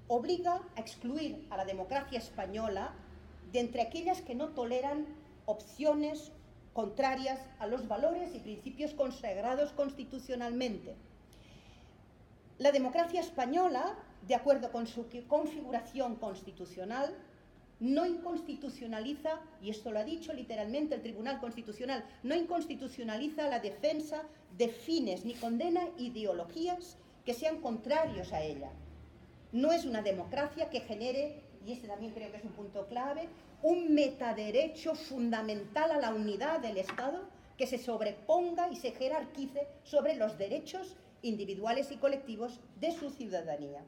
obliga a excluir a la democracia española de entre aquellas que no toleran opciones contrarias a los valores y principios consagrados constitucionalmente. La democracia española, de acuerdo con su configuración constitucional, no inconstitucionaliza, y esto lo ha dicho literalmente el Tribunal Constitucional, no inconstitucionaliza la defensa de fines ni condena ideologías que sean contrarios a ella. No es una democracia que genere, y este también creo que es un punto clave, un metaderecho fundamental a la unidad del Estado que se sobreponga y se jerarquice sobre los derechos individuales y colectivos de su ciudadanía.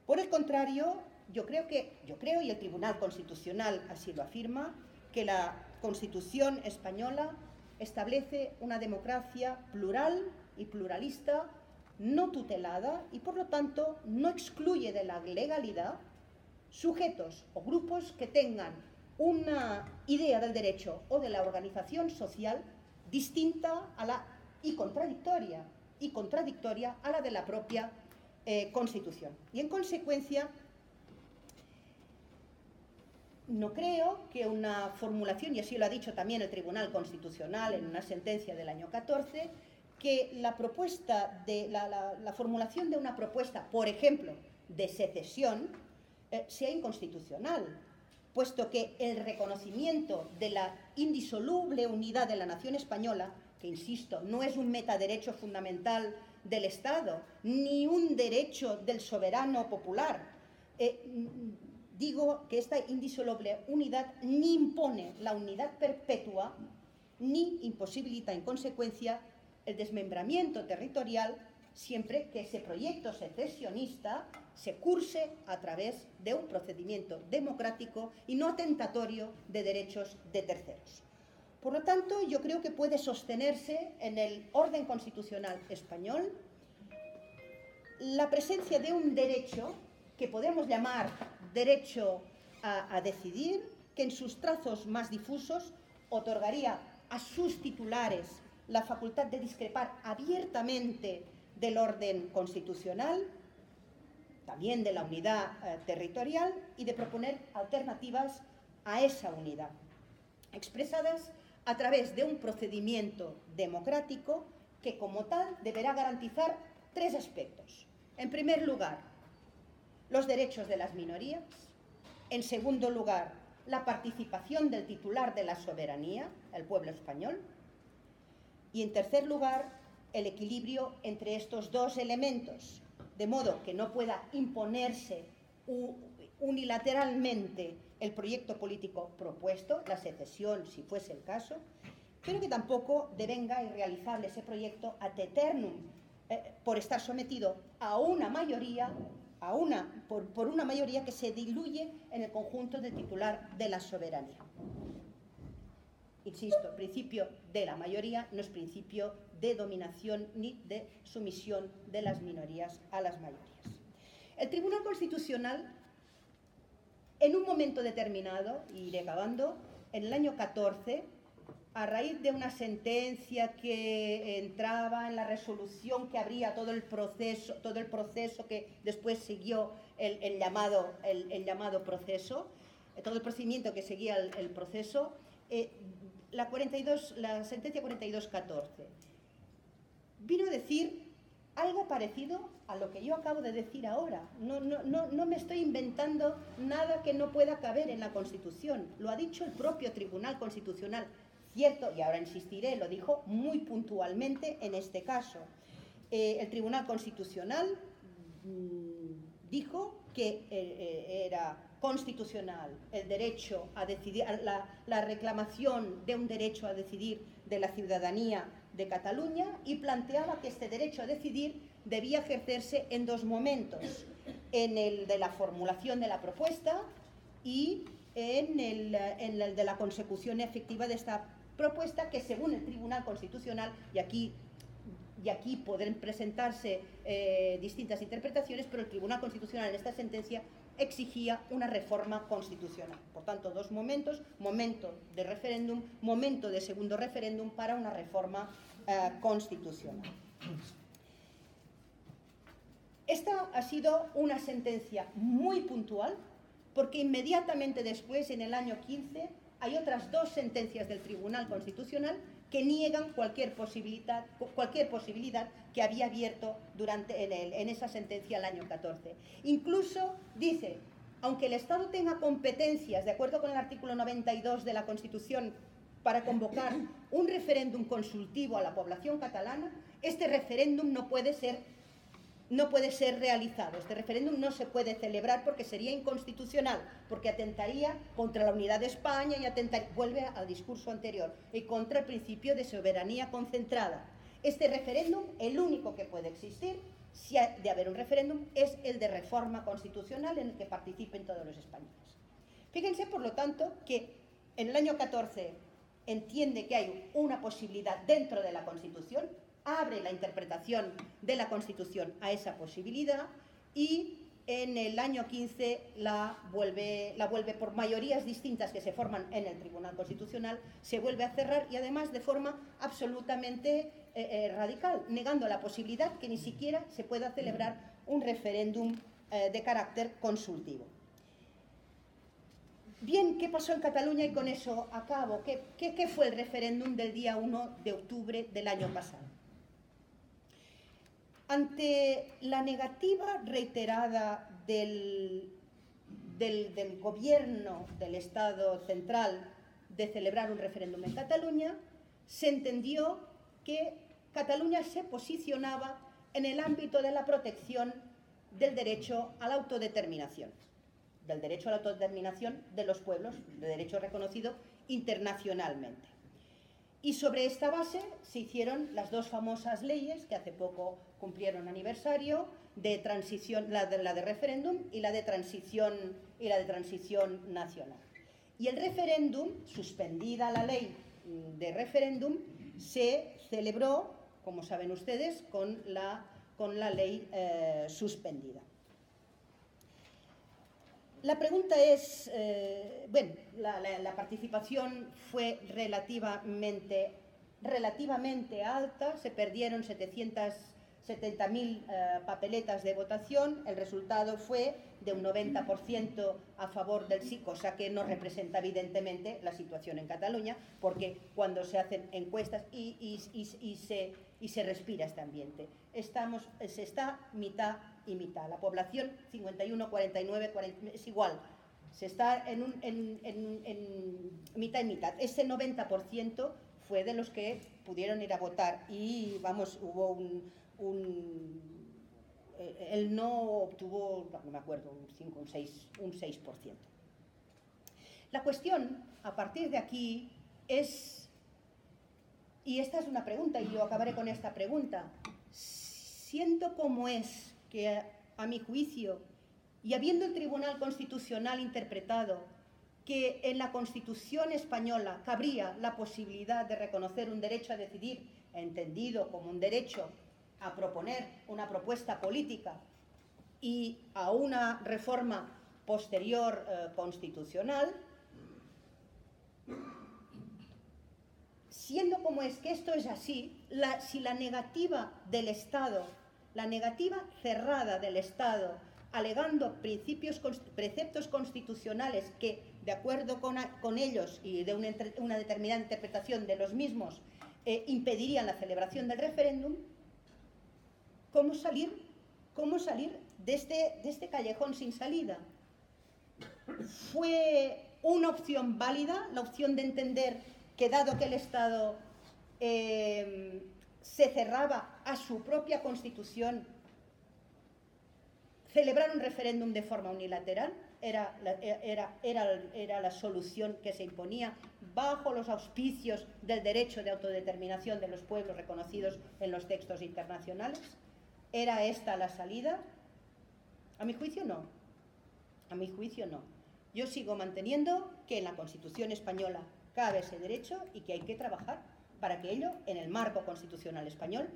Por el contrario, yo creo, y el Tribunal Constitucional así lo afirma, que la Constitución española establece una democracia plural y pluralista, no tutelada, y por lo tanto no excluye de la legalidad sujetos o grupos que tengan una idea del derecho o de la organización social distinta y contradictoria a la de la propia Constitución. Y en consecuencia, no creo que una formulación, y así lo ha dicho también el Tribunal Constitucional en una sentencia del año 14, que la formulación de una propuesta, por ejemplo, de secesión, sea inconstitucional, puesto que el reconocimiento de la indisoluble unidad de la nación española, que insisto, no es un metaderecho fundamental del Estado, ni un derecho del soberano popular, digo que esta indisoluble unidad ni impone la unidad perpetua, ni imposibilita en consecuencia el desmembramiento territorial, siempre que ese proyecto secesionista se curse a través de un procedimiento democrático y no atentatorio de derechos de terceros. Por lo tanto, yo creo que puede sostenerse en el orden constitucional español la presencia de un derecho que podemos llamar derecho a decidir, que en sus trazos más difusos otorgaría a sus titulares la facultad de discrepar abiertamente del orden constitucional, también de la unidad territorial, y de proponer alternativas a esa unidad, expresadas a través de un procedimiento democrático que, como tal, deberá garantizar tres aspectos. En primer lugar, los derechos de las minorías. En segundo lugar, la participación del titular de la soberanía, el pueblo español. Y en tercer lugar, el equilibrio entre estos dos elementos, de modo que no pueda imponerse unilateralmente el proyecto político propuesto, la secesión si fuese el caso, pero que tampoco devenga irrealizable ese proyecto ad eternum, por estar sometido a una mayoría, por una mayoría que se diluye en el conjunto del titular de la soberanía. Insisto, el principio de la mayoría no es principio de dominación ni de sumisión de las minorías a las mayorías. El Tribunal Constitucional, en un momento determinado, y iré acabando, en el año 14, a raíz de una sentencia que entraba en la resolución que abría todo el proceso que después siguió el llamado proceso, todo el procedimiento que seguía el proceso, la sentencia 4214 vino a decir algo parecido a lo que yo acabo de decir ahora. No me estoy inventando nada que no pueda caber en la Constitución. Lo ha dicho el propio Tribunal Constitucional. Cierto, y ahora insistiré, lo dijo muy puntualmente en este caso. El Tribunal Constitucional dijo que era constitucional el derecho a decidir, la reclamación de un derecho a decidir de la ciudadanía de Cataluña, y planteaba que este derecho a decidir debía ejercerse en dos momentos: en el de la formulación de la propuesta y en el de la consecución efectiva de esta propuesta, que según el Tribunal Constitucional, y aquí podrán presentarse distintas interpretaciones, pero el Tribunal Constitucional en esta sentencia exigía una reforma constitucional. Por tanto, dos momentos: momento de referéndum, momento de segundo referéndum para una reforma constitucional. Esta ha sido una sentencia muy puntual, porque inmediatamente después, en el año 15, hay otras dos sentencias del Tribunal Constitucional que niegan cualquier posibilidad que había abierto en esa sentencia el año 14. Incluso dice, aunque el Estado tenga competencias, de acuerdo con el artículo 92 de la Constitución, para convocar un referéndum consultivo a la población catalana, este referéndum no puede ser realizado. Este referéndum no se puede celebrar porque sería inconstitucional, porque atentaría contra la unidad de España y vuelve al discurso anterior, y contra el principio de soberanía concentrada. Este referéndum, el único que puede existir, si ha de haber un referéndum, es el de reforma constitucional en el que participen todos los españoles. Fíjense, por lo tanto, que en el año 14 entiende que hay una posibilidad dentro de la Constitución, abre la interpretación de la Constitución a esa posibilidad, y en el año 15 la vuelve por mayorías distintas que se forman en el Tribunal Constitucional, se vuelve a cerrar, y además de forma absolutamente radical, negando la posibilidad que ni siquiera se pueda celebrar un referéndum de carácter consultivo. Bien, ¿qué pasó en Cataluña? Y con eso acabo. ¿Qué fue el referéndum del día 1 de octubre del año pasado? Ante la negativa reiterada del gobierno del Estado central de celebrar un referéndum en Cataluña, se entendió que Cataluña se posicionaba en el ámbito de la protección del derecho a la autodeterminación, del derecho a la autodeterminación de los pueblos, de derecho reconocido internacionalmente. Y sobre esta base se hicieron las dos famosas leyes que hace poco cumplieron aniversario, de transición, la de referéndum y la de transición nacional. Y el referéndum, suspendida la ley de referéndum, se celebró, como saben ustedes, con la con la ley suspendida. La pregunta es, bueno, la participación fue relativamente alta, se perdieron 770.000 papeletas de votación, el resultado fue de un 90% a favor del sí, cosa que no representa evidentemente la situación en Cataluña, porque cuando se hacen encuestas y se respira este ambiente, se está mitad y mitad, la población 51, 49, 40, es igual, se está en mitad y mitad. Ese 90% fue de los que pudieron ir a votar y, vamos, hubo el no obtuvo, no me acuerdo, un 5, un 6%. La cuestión, a partir de aquí, es, y esta es una pregunta, y yo acabaré con esta pregunta, siendo como es que, a mi juicio, y habiendo el Tribunal Constitucional interpretado que en la Constitución española cabría la posibilidad de reconocer un derecho a decidir, entendido como un derecho a proponer una propuesta política y a una reforma posterior constitucional, siendo como es que esto es así, si la negativa del Estado, la negativa cerrada del Estado, alegando preceptos constitucionales que, de acuerdo con ellos y de una determinada interpretación de los mismos, impedirían la celebración del referéndum, ¿cómo salir de este callejón sin salida? Fue una opción válida, la opción de entender que, dado que el Estado se cerraba a su propia Constitución, celebrar un referéndum de forma unilateral era la solución que se imponía bajo los auspicios del derecho de autodeterminación de los pueblos reconocidos en los textos internacionales. ¿Era esta la salida? A mi juicio no. A mi juicio no. Yo sigo manteniendo que en la Constitución española cabe ese derecho y que hay que trabajar para que ello, en el marco constitucional español,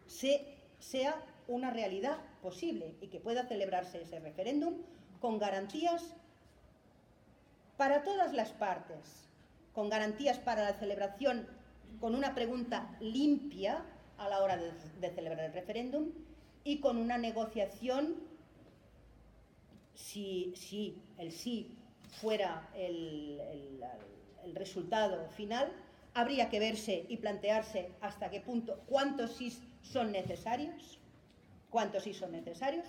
sea una realidad posible y que pueda celebrarse ese referéndum con garantías para todas las partes, con garantías para la celebración, con una pregunta limpia a la hora de celebrar el referéndum y con una negociación, si el sí fuera el resultado final, habría que verse y plantearse hasta qué punto, cuántos sí son necesarios. ¿Cuántos sí son necesarios?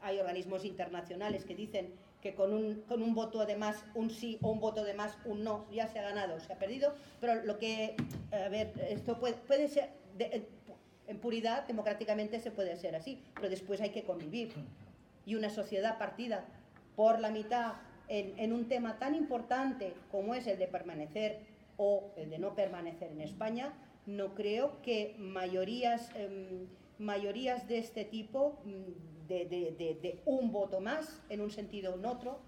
Hay organismos internacionales que dicen que con un voto de más, un sí, o un voto de más, un no, ya se ha ganado, se ha perdido, pero lo que, a ver, esto puede ser, en puridad, democráticamente se puede ser así, pero después hay que convivir. Y una sociedad partida por la mitad en un tema tan importante como es el de permanecer o el de no permanecer en España, no creo que mayorías de este tipo, de un voto más en un sentido o en otro,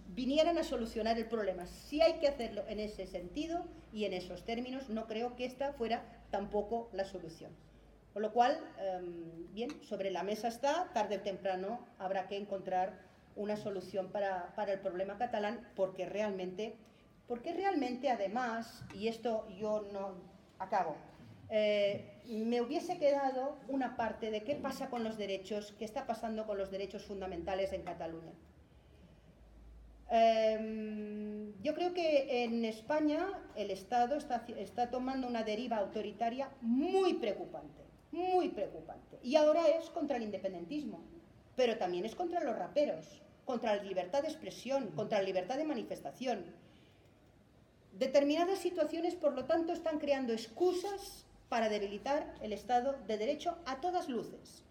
vinieran a solucionar el problema. Si hay que hacerlo en ese sentido y en esos términos, no creo que esta fuera tampoco la solución. Con lo cual, bien, sobre la mesa está, tarde o temprano habrá que encontrar una solución para el problema catalán, porque realmente además, y esto yo no acabo, me hubiese quedado una parte de qué pasa con los derechos, qué está pasando con los derechos fundamentales en Cataluña. Yo creo que en España el Estado está tomando una deriva autoritaria muy preocupante, y ahora es contra el independentismo, pero también es contra los raperos, contra la libertad de expresión, contra la libertad de manifestación. Determinadas situaciones, por lo tanto, están creando excusas para debilitar el Estado de Derecho a todas luces.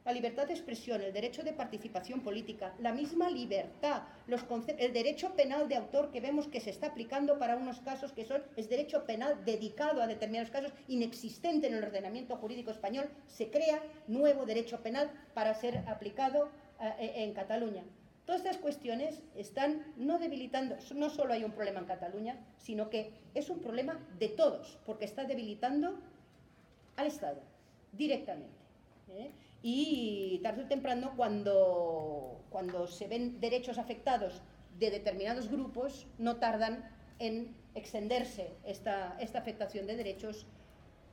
La libertad de expresión, el derecho de participación política, la misma libertad, el derecho penal de autor que vemos que se está aplicando para unos casos que es derecho penal dedicado a determinados casos, inexistente en el ordenamiento jurídico español, se crea nuevo derecho penal para ser aplicado en Cataluña. Todas estas cuestiones están no debilitando, no solo hay un problema en Cataluña, sino que es un problema de todos, porque está debilitando al Estado directamente. Y tarde o temprano, cuando se ven derechos afectados de determinados grupos, no tardan en extenderse esta afectación de derechos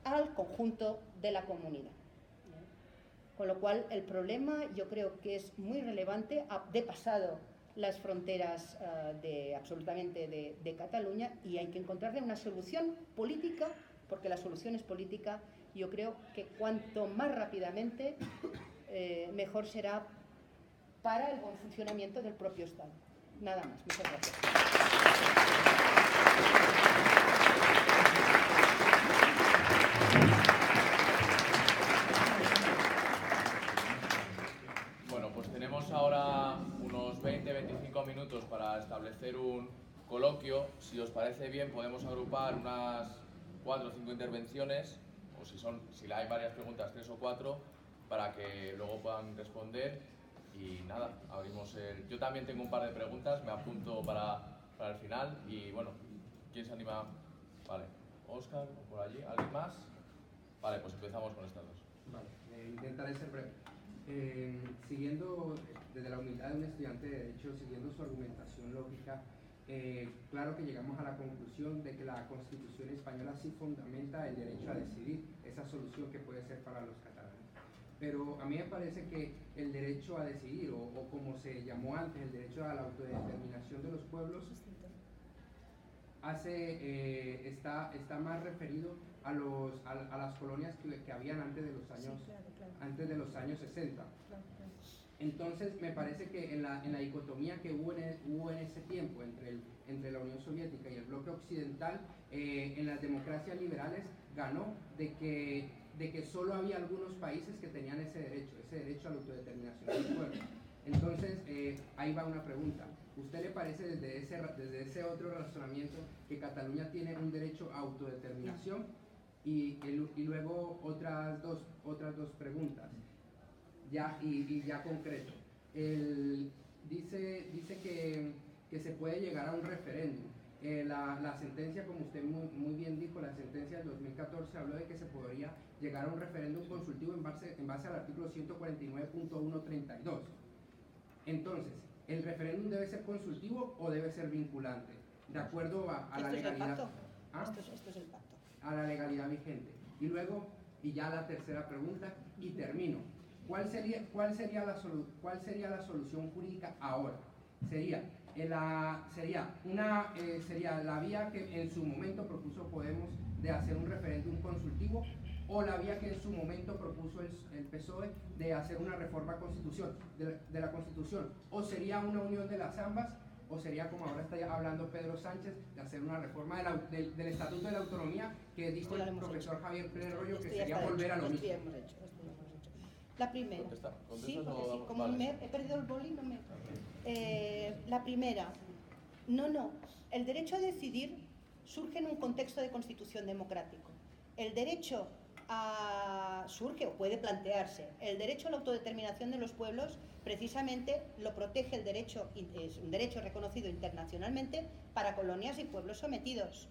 al conjunto de la comunidad. Con lo cual, el problema yo creo que es muy relevante, ha pasado las fronteras absolutamente de Cataluña, y hay que encontrarle una solución política, porque la solución es política. Yo creo que cuanto más rápidamente, mejor será para el buen funcionamiento del propio Estado. Nada más. Muchas gracias. Bueno, pues tenemos ahora unos 20-25 minutos para establecer un coloquio. Si os parece bien, podemos agrupar unas 4 o 5 intervenciones, o si hay varias preguntas, 3 o 4, para que luego puedan responder. Y nada, abrimos el... Yo también tengo un par de preguntas, me apunto para el final. Y bueno, ¿quién se anima? Vale, Óscar, por allí, ¿alguien más? Vale, pues empezamos con estas dos. Vale, intentaré ser breve. Siguiendo desde la humildad de un estudiante de Derecho, siguiendo su argumentación lógica, claro que llegamos a la conclusión de que la Constitución española sí fundamenta el derecho a decidir, esa solución que puede ser para los catalanes. Pero a mí me parece que el derecho a decidir, o como se llamó antes, el derecho a la autodeterminación de los pueblos, está más referido a las colonias que habían antes de los años, antes de los años 60. Entonces me parece que en la dicotomía que hubo en ese tiempo entre la Unión Soviética y el bloque occidental, en las democracias liberales ganó de que solo había algunos países que tenían ese derecho a la autodeterminación del pueblo. Entonces ahí va una pregunta. ¿Usted le parece desde ese otro razonamiento que Cataluña tiene un derecho a autodeterminación? Y luego otras dos preguntas, ya concreto. Dice que se puede llegar a un referéndum. La sentencia, como usted muy bien dijo, la sentencia del 2014 habló de que se podría llegar a un referéndum consultivo en base al artículo 149.132. Entonces, ¿el referéndum debe ser consultivo o debe ser vinculante? De acuerdo a la legalidad. Esto es el pacto. A la legalidad vigente. Y luego, y ya la tercera pregunta, y termino. ¿Cuál sería la solución jurídica ahora? Sería la vía que en su momento propuso Podemos de hacer un referéndum consultivo, o la vía que en su momento propuso el PSOE de hacer una reforma de la Constitución, o sería una unión de las ambas, o sería, como ahora está hablando Pedro Sánchez, de hacer una reforma del Estatuto de la Autonomía, que dijo el profesor Javier Pérez Royo que sería volver a lo mismo. La primera. Sí, porque sí, como he perdido el boli, no me... la primera. No. El derecho a decidir surge en un contexto de constitución democrático. El derecho surge o puede plantearse. El derecho a la autodeterminación de los pueblos precisamente lo protege el derecho, es un derecho reconocido internacionalmente para colonias y pueblos sometidos.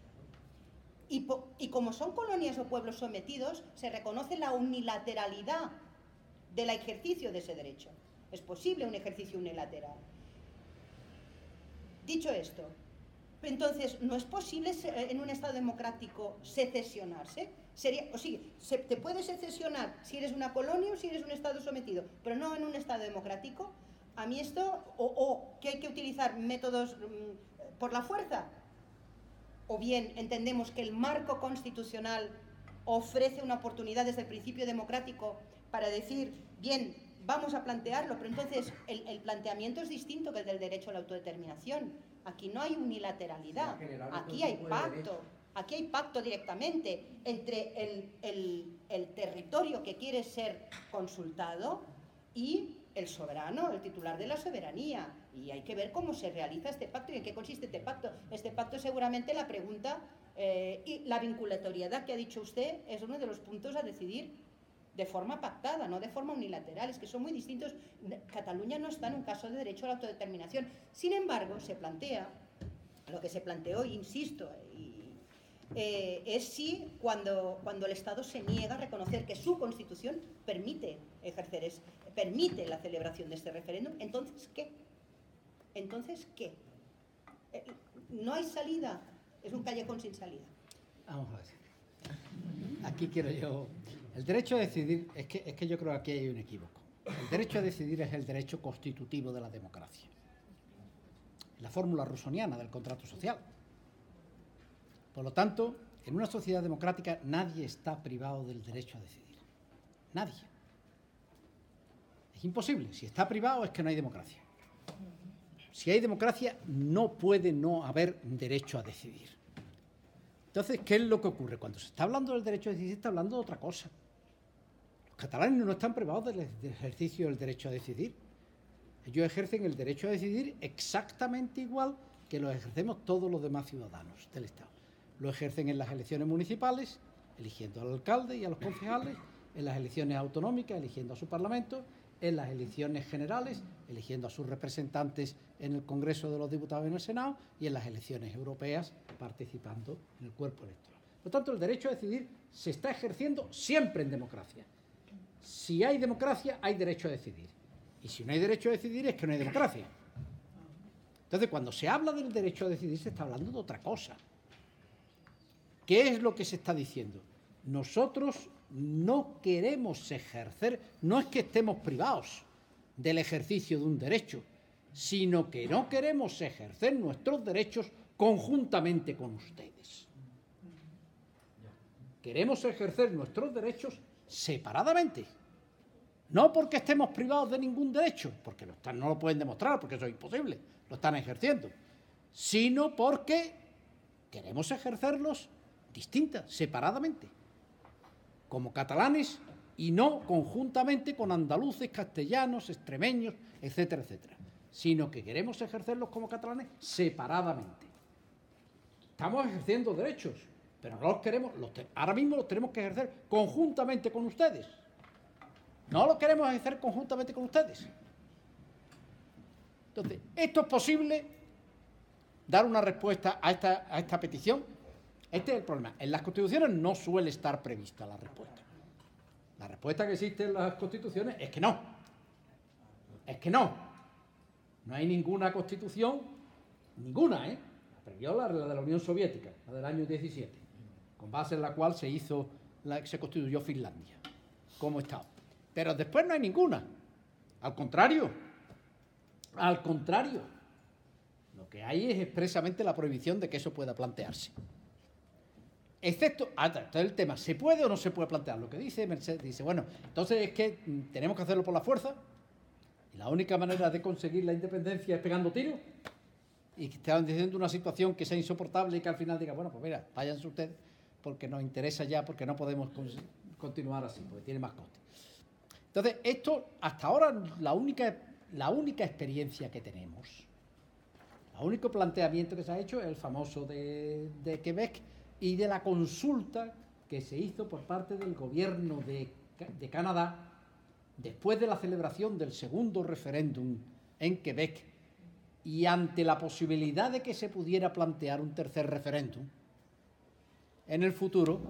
Y como son colonias o pueblos sometidos, se reconoce la unilateralidad del ejercicio de ese derecho. Es posible un ejercicio unilateral. Dicho esto, entonces, ¿no es posible en un Estado democrático secesionarse? Te puedes secesionar si eres una colonia o si eres un Estado sometido, pero no en un Estado democrático. A mí esto, o que hay que utilizar métodos por la fuerza, o bien entendemos que el marco constitucional ofrece una oportunidad desde el principio democrático para decir, bien, vamos a plantearlo, pero entonces el planteamiento es distinto que el del derecho a la autodeterminación. Aquí no hay unilateralidad, aquí hay pacto. Aquí hay pacto directamente entre el territorio que quiere ser consultado y el soberano, el titular de la soberanía. Y hay que ver cómo se realiza este pacto y en qué consiste este pacto. Este pacto, seguramente, la pregunta y la vinculatoriedad que ha dicho usted es uno de los puntos a decidir de forma pactada, no de forma unilateral. Es que son muy distintos. Cataluña no está en un caso de derecho a la autodeterminación. Sin embargo, se plantea, lo que se planteó, insisto, es si cuando el Estado se niega a reconocer que su Constitución permite permite la celebración de este referéndum, ¿entonces qué? ¿Entonces qué? No hay salida, es un callejón sin salida. Vamos a ver. Aquí quiero yo... El derecho a decidir, es que yo creo que aquí hay un equívoco. El derecho a decidir es el derecho constitutivo de la democracia. La fórmula rusoniana del contrato social. Por lo tanto, en una sociedad democrática nadie está privado del derecho a decidir. Nadie. Es imposible. Si está privado es que no hay democracia. Si hay democracia, no puede no haber derecho a decidir. Entonces, ¿qué es lo que ocurre? Cuando se está hablando del derecho a decidir, se está hablando de otra cosa. Los catalanes no están privados del ejercicio del derecho a decidir. Ellos ejercen el derecho a decidir exactamente igual que lo ejercemos todos los demás ciudadanos del Estado. Lo ejercen en las elecciones municipales, eligiendo al alcalde y a los concejales, en las elecciones autonómicas, eligiendo a su parlamento, en las elecciones generales, eligiendo a sus representantes en el Congreso de los Diputados y en el Senado, y en las elecciones europeas, participando en el cuerpo electoral. Por lo tanto, el derecho a decidir se está ejerciendo siempre en democracia. Si hay democracia, hay derecho a decidir. Y si no hay derecho a decidir, es que no hay democracia. Entonces, cuando se habla del derecho a decidir, se está hablando de otra cosa. ¿Qué es lo que se está diciendo? Nosotros no queremos ejercer, no es que estemos privados del ejercicio de un derecho, sino que no queremos ejercer nuestros derechos conjuntamente con ustedes. Queremos ejercer nuestros derechos separadamente. No porque estemos privados de ningún derecho, porque no lo pueden demostrar, porque eso es imposible, lo están ejerciendo, sino porque queremos ejercerlos distintas, separadamente, como catalanes y no conjuntamente con andaluces, castellanos, extremeños, etcétera, etcétera, sino que queremos ejercerlos como catalanes separadamente. Estamos ejerciendo derechos, pero no los queremos, ahora mismo los tenemos que ejercer conjuntamente con ustedes. No los queremos ejercer conjuntamente con ustedes. Entonces, ¿esto es posible? Dar una respuesta a esta petición. Este es el problema. En las constituciones no suele estar prevista la respuesta. La respuesta que existe en las constituciones es que no. Es que no. No hay ninguna constitución, ninguna, la previó la de la Unión Soviética, la del año 17, con base en la cual se constituyó Finlandia como Estado. Pero después no hay ninguna. Al contrario. Al contrario. Lo que hay es expresamente la prohibición de que eso pueda plantearse. Excepto, este es el tema, ¿se puede o no se puede plantear? Lo que dice Mercedes, dice, bueno, entonces es que tenemos que hacerlo por la fuerza, y la única manera de conseguir la independencia es pegando tiros, y que están diciendo una situación que sea insoportable y que al final diga, bueno, pues mira, váyanse ustedes, porque nos interesa ya, porque no podemos continuar así, porque tiene más costes. Entonces, esto, hasta ahora, la única experiencia que tenemos, el único planteamiento que se ha hecho es el famoso de Quebec, y de la consulta que se hizo por parte del gobierno de Canadá después de la celebración del segundo referéndum en Quebec y ante la posibilidad de que se pudiera plantear un tercer referéndum en el futuro,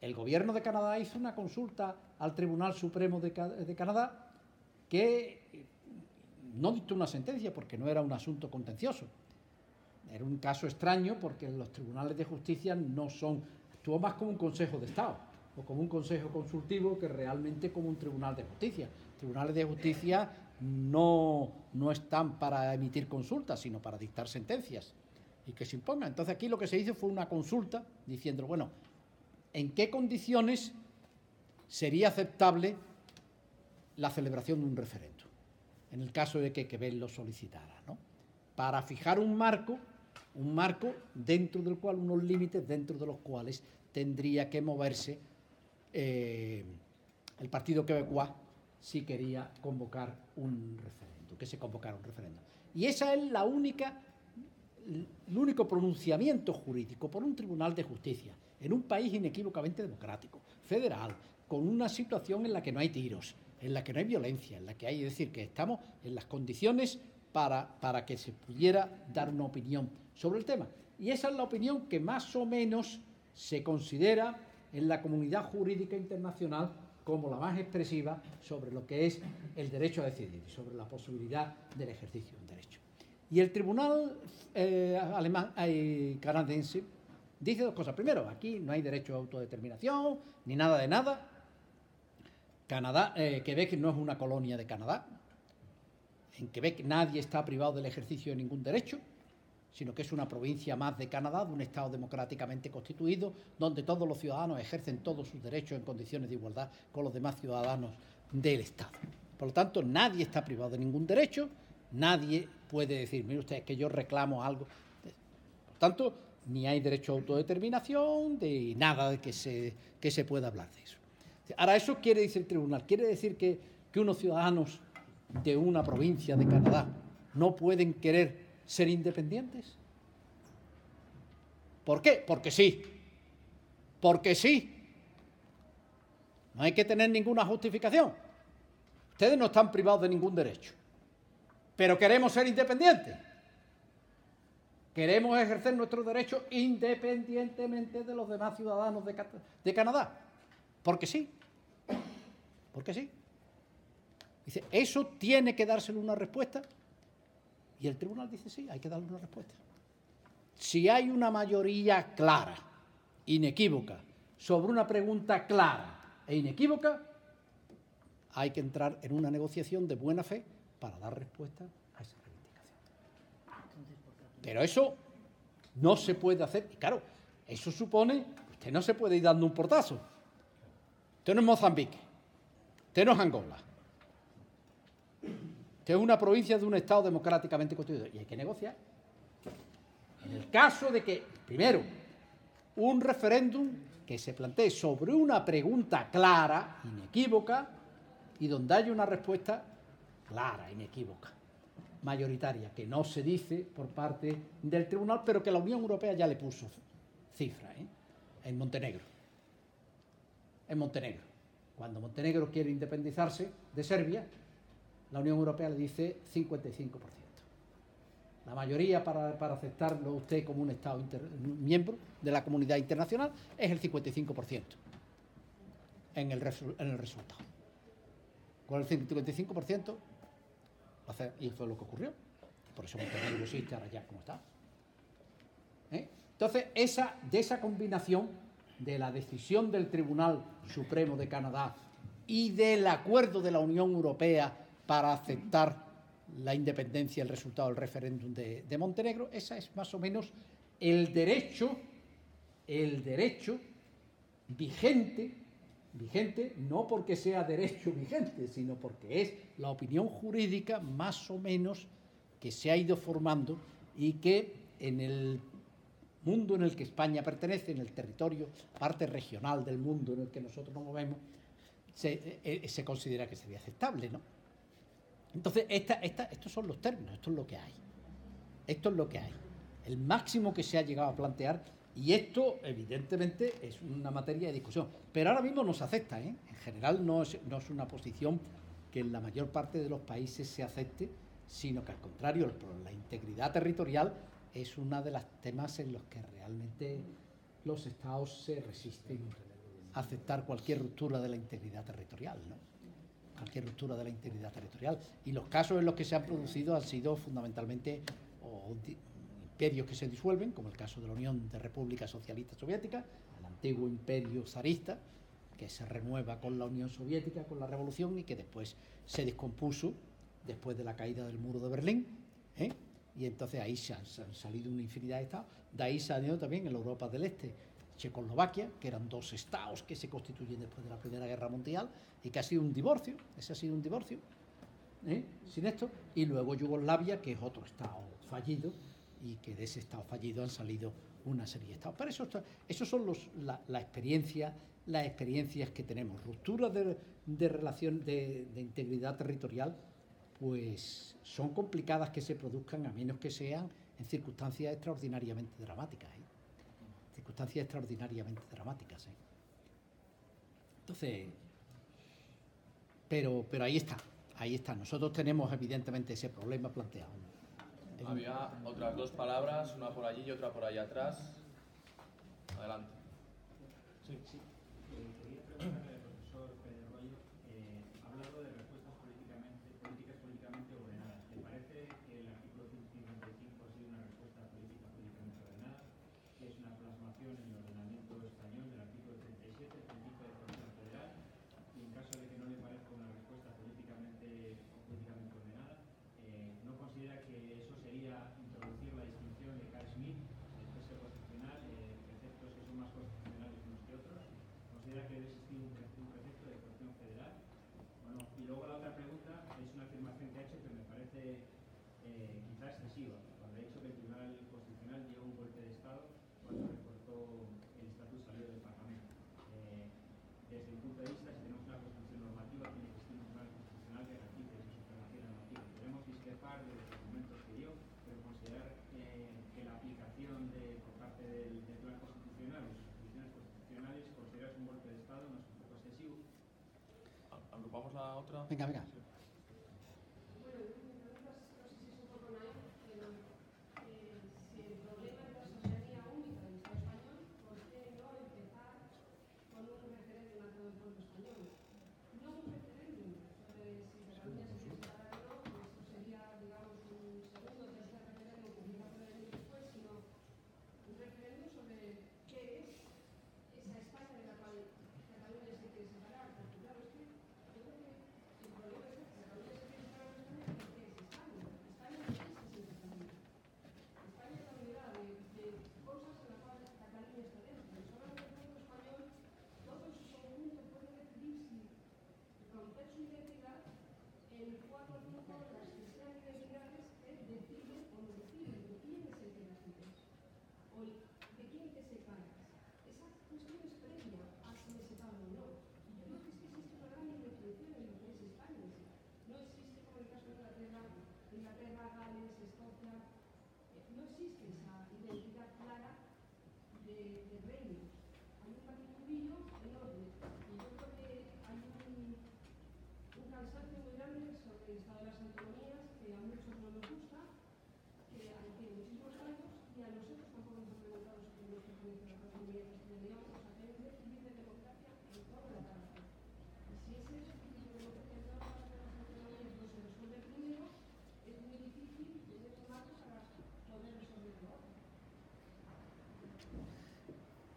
el gobierno de Canadá hizo una consulta al Tribunal Supremo de Canadá que no dictó una sentencia porque no era un asunto contencioso. Era un caso extraño porque los tribunales de justicia actuó más como un consejo de Estado o como un consejo consultivo que realmente como un tribunal de justicia. Tribunales de justicia no están para emitir consultas, sino para dictar sentencias y que se impongan. Entonces aquí lo que se hizo fue una consulta diciendo, bueno, ¿en qué condiciones sería aceptable la celebración de un referéndum? En el caso de que Quebec lo solicitara, ¿no? Para fijar un marco dentro del cual, unos límites dentro de los cuales tendría que moverse el Partido Quebecois si quería convocar un referéndum, que se convocara un referéndum. Y esa es el único pronunciamiento jurídico por un tribunal de justicia en un país inequívocamente democrático, federal, con una situación en la que no hay tiros, en la que no hay violencia, en la que hay, es decir, que estamos en las condiciones para que se pudiera dar una opinión sobre el tema. Y esa es la opinión que más o menos se considera en la comunidad jurídica internacional como la más expresiva sobre lo que es el derecho a decidir, sobre la posibilidad del ejercicio de un derecho. Y el tribunal canadiense dice dos cosas. Primero, aquí no hay derecho a autodeterminación, ni nada de nada. Quebec no es una colonia de Canadá. En Quebec nadie está privado del ejercicio de ningún derecho, sino que es una provincia más de Canadá, de un Estado democráticamente constituido, donde todos los ciudadanos ejercen todos sus derechos en condiciones de igualdad con los demás ciudadanos del Estado. Por lo tanto, nadie está privado de ningún derecho, nadie puede decir, mire usted, es que yo reclamo algo. Por tanto, ni hay derecho a autodeterminación, de nada de que se pueda hablar de eso. Ahora, eso quiere decir el tribunal, quiere decir que unos ciudadanos de una provincia de Canadá no pueden querer ser independientes. ¿Por qué? Porque sí. Porque sí. No hay que tener ninguna justificación. Ustedes no están privados de ningún derecho. Pero queremos ser independientes. Queremos ejercer nuestros derechos independientemente de los demás ciudadanos de Canadá. Porque sí. Porque sí. Dice, eso tiene que dársele una respuesta. Y el tribunal dice, sí, hay que darle una respuesta. Si hay una mayoría clara, inequívoca, sobre una pregunta clara e inequívoca, hay que entrar en una negociación de buena fe para dar respuesta a esa reivindicación. Pero eso no se puede hacer. Y claro, eso supone, usted no se puede ir dando un portazo. Usted no es Mozambique, usted no es Angola. Usted es una provincia de un Estado democráticamente constituido y hay que negociar. En el caso de que, primero, un referéndum que se plantee sobre una pregunta clara, inequívoca, y donde haya una respuesta clara, inequívoca, mayoritaria, que no se dice por parte del tribunal, pero que la Unión Europea ya le puso cifra, en Montenegro. En Montenegro. Cuando Montenegro quiere independizarse de Serbia, la Unión Europea le dice 55%. La mayoría para aceptarlo usted como un Estado miembro de la comunidad internacional es el 55% en el resultado. Con el 55%, y fue lo que ocurrió. Por eso Montenegro existe ahora ya como está. Entonces, de esa combinación de la decisión del Tribunal Supremo de Canadá y del acuerdo de la Unión Europea para aceptar la independencia, el resultado del referéndum de Montenegro, esa es más o menos el derecho vigente no porque sea derecho vigente, sino porque es la opinión jurídica más o menos que se ha ido formando y que en el mundo en el que España pertenece, en el territorio, parte regional del mundo en el que nosotros nos movemos, se considera que sería aceptable, ¿no? Entonces, estos son los términos, esto es lo que hay. Esto es lo que hay. El máximo que se ha llegado a plantear, y esto, evidentemente, es una materia de discusión. Pero ahora mismo no se acepta, En general no es una posición que en la mayor parte de los países se acepte, sino que al contrario, la integridad territorial es uno de los temas en los que realmente los Estados se resisten a aceptar cualquier ruptura de la integridad territorial, ¿no? Cualquier ruptura de la integridad territorial. Y los casos en los que se han producido han sido fundamentalmente imperios que se disuelven, como el caso de la Unión de Repúblicas Socialistas Soviéticas, el antiguo imperio zarista, que se renueva con la Unión Soviética, con la Revolución, y que después se descompuso después de la caída del muro de Berlín, y entonces ahí se han salido una infinidad de estados. De ahí salió también en la Europa del Este Checoslovaquia, que eran dos estados que se constituyen después de la Primera Guerra Mundial y que ha sido un divorcio, sin esto, y luego Yugoslavia, que es otro estado fallido, y que de ese estado fallido han salido una serie de estados. Pero esos son las experiencias que tenemos. Rupturas de relación de integridad territorial, pues son complicadas que se produzcan, a menos que sean en circunstancias extraordinariamente dramáticas. Circunstancias extraordinariamente dramáticas. Entonces, pero ahí está. Nosotros tenemos evidentemente ese problema planteado. Había otras dos palabras, una por allí y otra por allá atrás. Adelante. Sí. Quería preguntarle al profesor Pérez Royo, ha hablado de respuestas políticamente ordenadas. ¿Le parece que el artículo 155 ha sido una respuesta política políticamente ordenada? Que es una plasmación en el ordenamiento español del artículo 37, el principio de corrupción federal? Y en caso de que no le parezca una respuesta políticamente ordenada, ¿no considera que eso sería introducir la distinción de Carl Schmitt, el texto constitucional, preceptos que son más constitucionales unos que otros? ¿Considera que debe existir un precepto de corrupción federal o no? Y luego la otra pregunta es una afirmación que ha hecho que me parece quizá excesiva, cuando ha dicho que el Tribunal Constitucional dio un golpe de Estado cuando recortó el estatus salido del Parlamento. Desde mi punto de vista, si tenemos una constitución normativa, tiene que existir un Tribunal Constitucional que garantice su supremacía normativa. Podemos discrepar de los argumentos que dio, pero considerar que la aplicación por parte del Tribunal Constitucional o sus disposiciones constitucionales consideras un golpe de Estado no es un poco excesivo. ¿Agrupamos la otra? Venga, venga. Bueno, no sé si es un poco naif, pero si el problema es la soberanía única del Estado español, ¿por qué no empezar con un referéndum a todo el pueblo español? No un referéndum sobre si Cataluña se quiere separar o no, pues eso sería, digamos, un segundo o tercer referéndum que hubiera que venir después, sino un referéndum sobre qué es esa España de la cual Cataluña se quiere separar. Porque claro, es que yo creo que el problema es que Cataluña se quiere separar de España porque es España. España no existe sin Cataluña. España es la unidad de cosas en las cuales Cataluña está dentro. Y solamente el pueblo español, todo en su conjunto, puede decidir si romper su identidad en 4 o 5 de las que sean identidades que decide o no decide. ¿De quién es el que decide? ¿O de quién te separas? Esa cuestión es previa a si me separo o no. Y yo creo que es que existe una gran indefinición en lo que es España. No existe, como en el caso de Inglaterra, Gales, Escocia, no existe esa identidad clara de reinos. Hay un batiburrillo enorme. Y yo creo que hay un cansancio muy grande sobre el estado de las autonomías, que a muchos no nos gusta, que tiene muchísimos años, y a nosotros tampoco nos han preguntado si tenemos que pertenecer a la autonomía de León, o sea, tenemos que vivir de democracia en toda la parte. Y si ese ejercicio de democracia en toda la parte de las autonomías no se resuelve primero, es muy difícil tener un marco para poder resolver lo otro.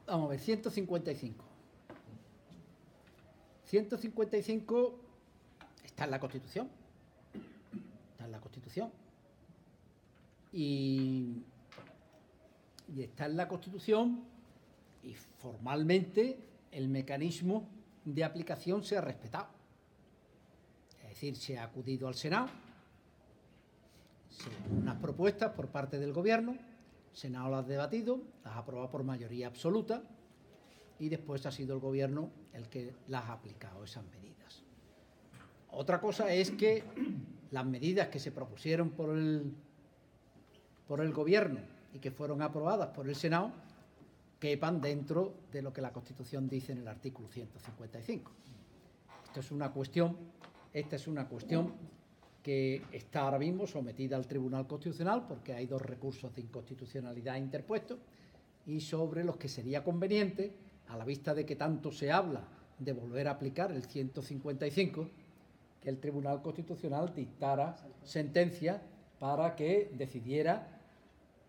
Vamos a ver, 155. 155 está en la Constitución. Está en la Constitución. Y está en la Constitución y formalmente el mecanismo de aplicación se ha respetado. Es decir, se ha acudido al Senado, unas propuestas por parte del Gobierno, el Senado las ha debatido, las ha aprobado por mayoría absoluta y después ha sido el Gobierno el que las ha aplicado, esas medidas. Otra cosa es que las medidas que se propusieron por el Gobierno y que fueron aprobadas por el Senado quepan dentro de lo que la Constitución dice en el artículo 155. Esta es una cuestión que está ahora mismo sometida al Tribunal Constitucional porque hay 2 recursos de inconstitucionalidad interpuestos y sobre los que sería conveniente, a la vista de que tanto se habla de volver a aplicar el 155, que el Tribunal Constitucional dictara sentencia para que decidiera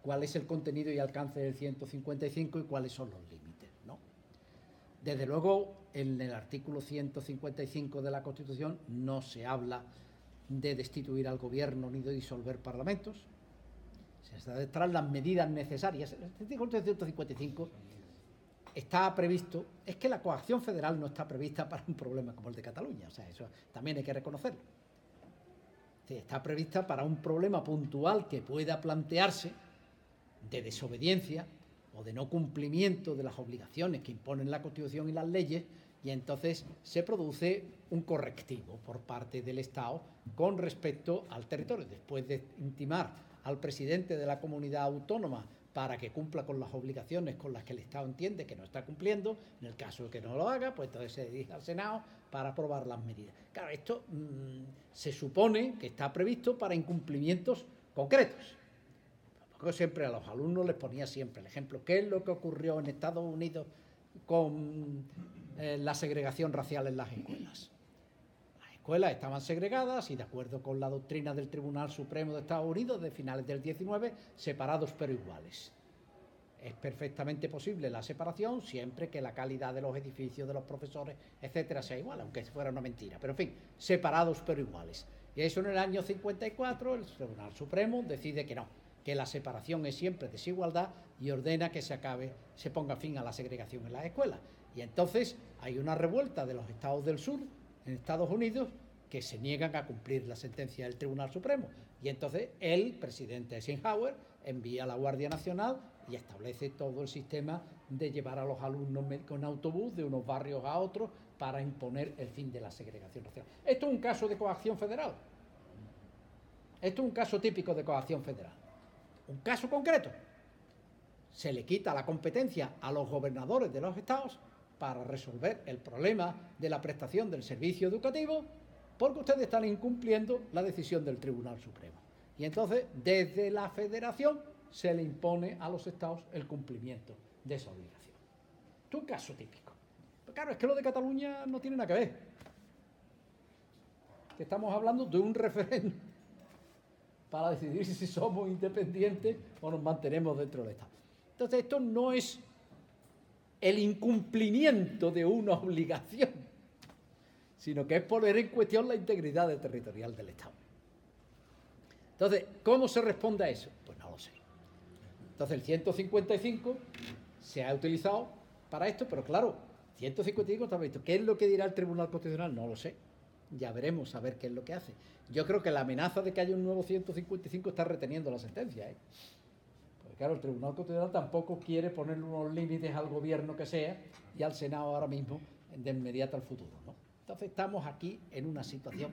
cuál es el contenido y alcance del 155 y cuáles son los límites, ¿no? Desde luego, en el artículo 155 de la Constitución no se habla de destituir al Gobierno ni de disolver parlamentos. Se está detrás las medidas necesarias. El artículo 155 está previsto, es que la coacción federal no está prevista para un problema como el de Cataluña, o sea, eso también hay que reconocerlo. Está prevista para un problema puntual que pueda plantearse de desobediencia o de no cumplimiento de las obligaciones que imponen la Constitución y las leyes, y entonces se produce un correctivo por parte del Estado con respecto al territorio. Después de intimar al presidente de la comunidad autónoma para que cumpla con las obligaciones con las que el Estado entiende que no está cumpliendo, en el caso de que no lo haga, pues entonces se dirige al Senado para aprobar las medidas. Claro, esto se supone que está previsto para incumplimientos concretos. Yo siempre a los alumnos les ponía siempre el ejemplo. ¿Qué es lo que ocurrió en Estados Unidos con la segregación racial en las escuelas? Las escuelas estaban segregadas y, de acuerdo con la doctrina del Tribunal Supremo de Estados Unidos de finales del 19, separados pero iguales. Es perfectamente posible la separación siempre que la calidad de los edificios, de los profesores, etcétera, sea igual, aunque fuera una mentira. Pero, en fin, separados pero iguales. Y eso en el año 54 el Tribunal Supremo decide que no, que la separación es siempre desigualdad y ordena que se ponga fin a la segregación en las escuelas. Y entonces hay una revuelta de los estados del sur, en Estados Unidos, que se niegan a cumplir la sentencia del Tribunal Supremo. Y entonces el presidente Eisenhower envía a la Guardia Nacional y establece todo el sistema de llevar a los alumnos con autobús de unos barrios a otros para imponer el fin de la segregación racial. Esto es un caso de coacción federal. Esto es un caso típico de coacción federal. Un caso concreto. Se le quita la competencia a los gobernadores de los estados para resolver el problema de la prestación del servicio educativo, porque ustedes están incumpliendo la decisión del Tribunal Supremo. Y entonces, desde la federación, se le impone a los estados el cumplimiento de esa obligación. Esto es un caso típico. Pero claro, es que lo de Cataluña no tiene nada que ver. Que estamos hablando de un referéndum para decidir si somos independientes o nos mantenemos dentro del Estado. Entonces, esto no es el incumplimiento de una obligación, sino que es poner en cuestión la integridad territorial del Estado. Entonces, ¿cómo se responde a eso? Pues no lo sé. Entonces, el 155 se ha utilizado para esto, pero claro, 155 está visto. ¿Qué es lo que dirá el Tribunal Constitucional? No lo sé. Ya veremos a ver qué es lo que hace. Yo creo que la amenaza de que haya un nuevo 155 está reteniendo la sentencia, ¿eh? Porque claro, el Tribunal Constitucional tampoco quiere ponerle unos límites al gobierno que sea y al Senado ahora mismo de inmediato al futuro, ¿no? Entonces estamos aquí en una situación.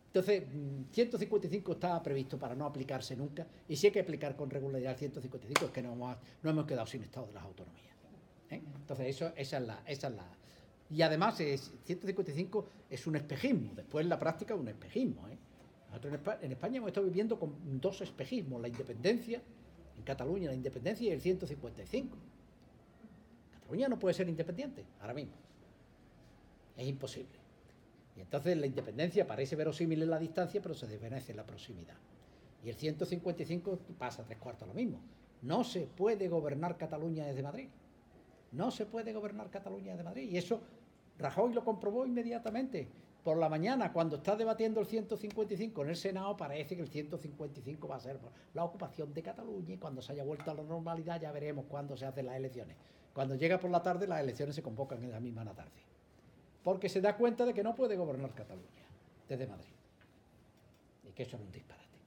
Entonces, 155 está previsto para no aplicarse nunca, y si hay que aplicar con regularidad el 155 es que no hemos quedado sin Estado de las autonomías, ¿eh? Entonces, esa es la. Y además, 155 es un espejismo, después en la práctica es un espejismo, ¿eh? Nosotros en España hemos estado viviendo con dos espejismos, la independencia, en Cataluña la independencia y el 155. Cataluña no puede ser independiente ahora mismo, es imposible. Y entonces la independencia parece verosímil en la distancia, pero se desvanece en la proximidad. Y el 155 pasa 3/4 lo mismo. No se puede gobernar Cataluña desde Madrid. No se puede gobernar Cataluña desde Madrid. Y eso Rajoy lo comprobó inmediatamente. Por la mañana, cuando está debatiendo el 155 en el Senado, parece que el 155 va a ser la ocupación de Cataluña, y cuando se haya vuelto a la normalidad ya veremos cuándo se hacen las elecciones. Cuando llega por la tarde, las elecciones se convocan en la misma tarde. Porque se da cuenta de que no puede gobernar Cataluña desde Madrid. Y que eso es un disparate.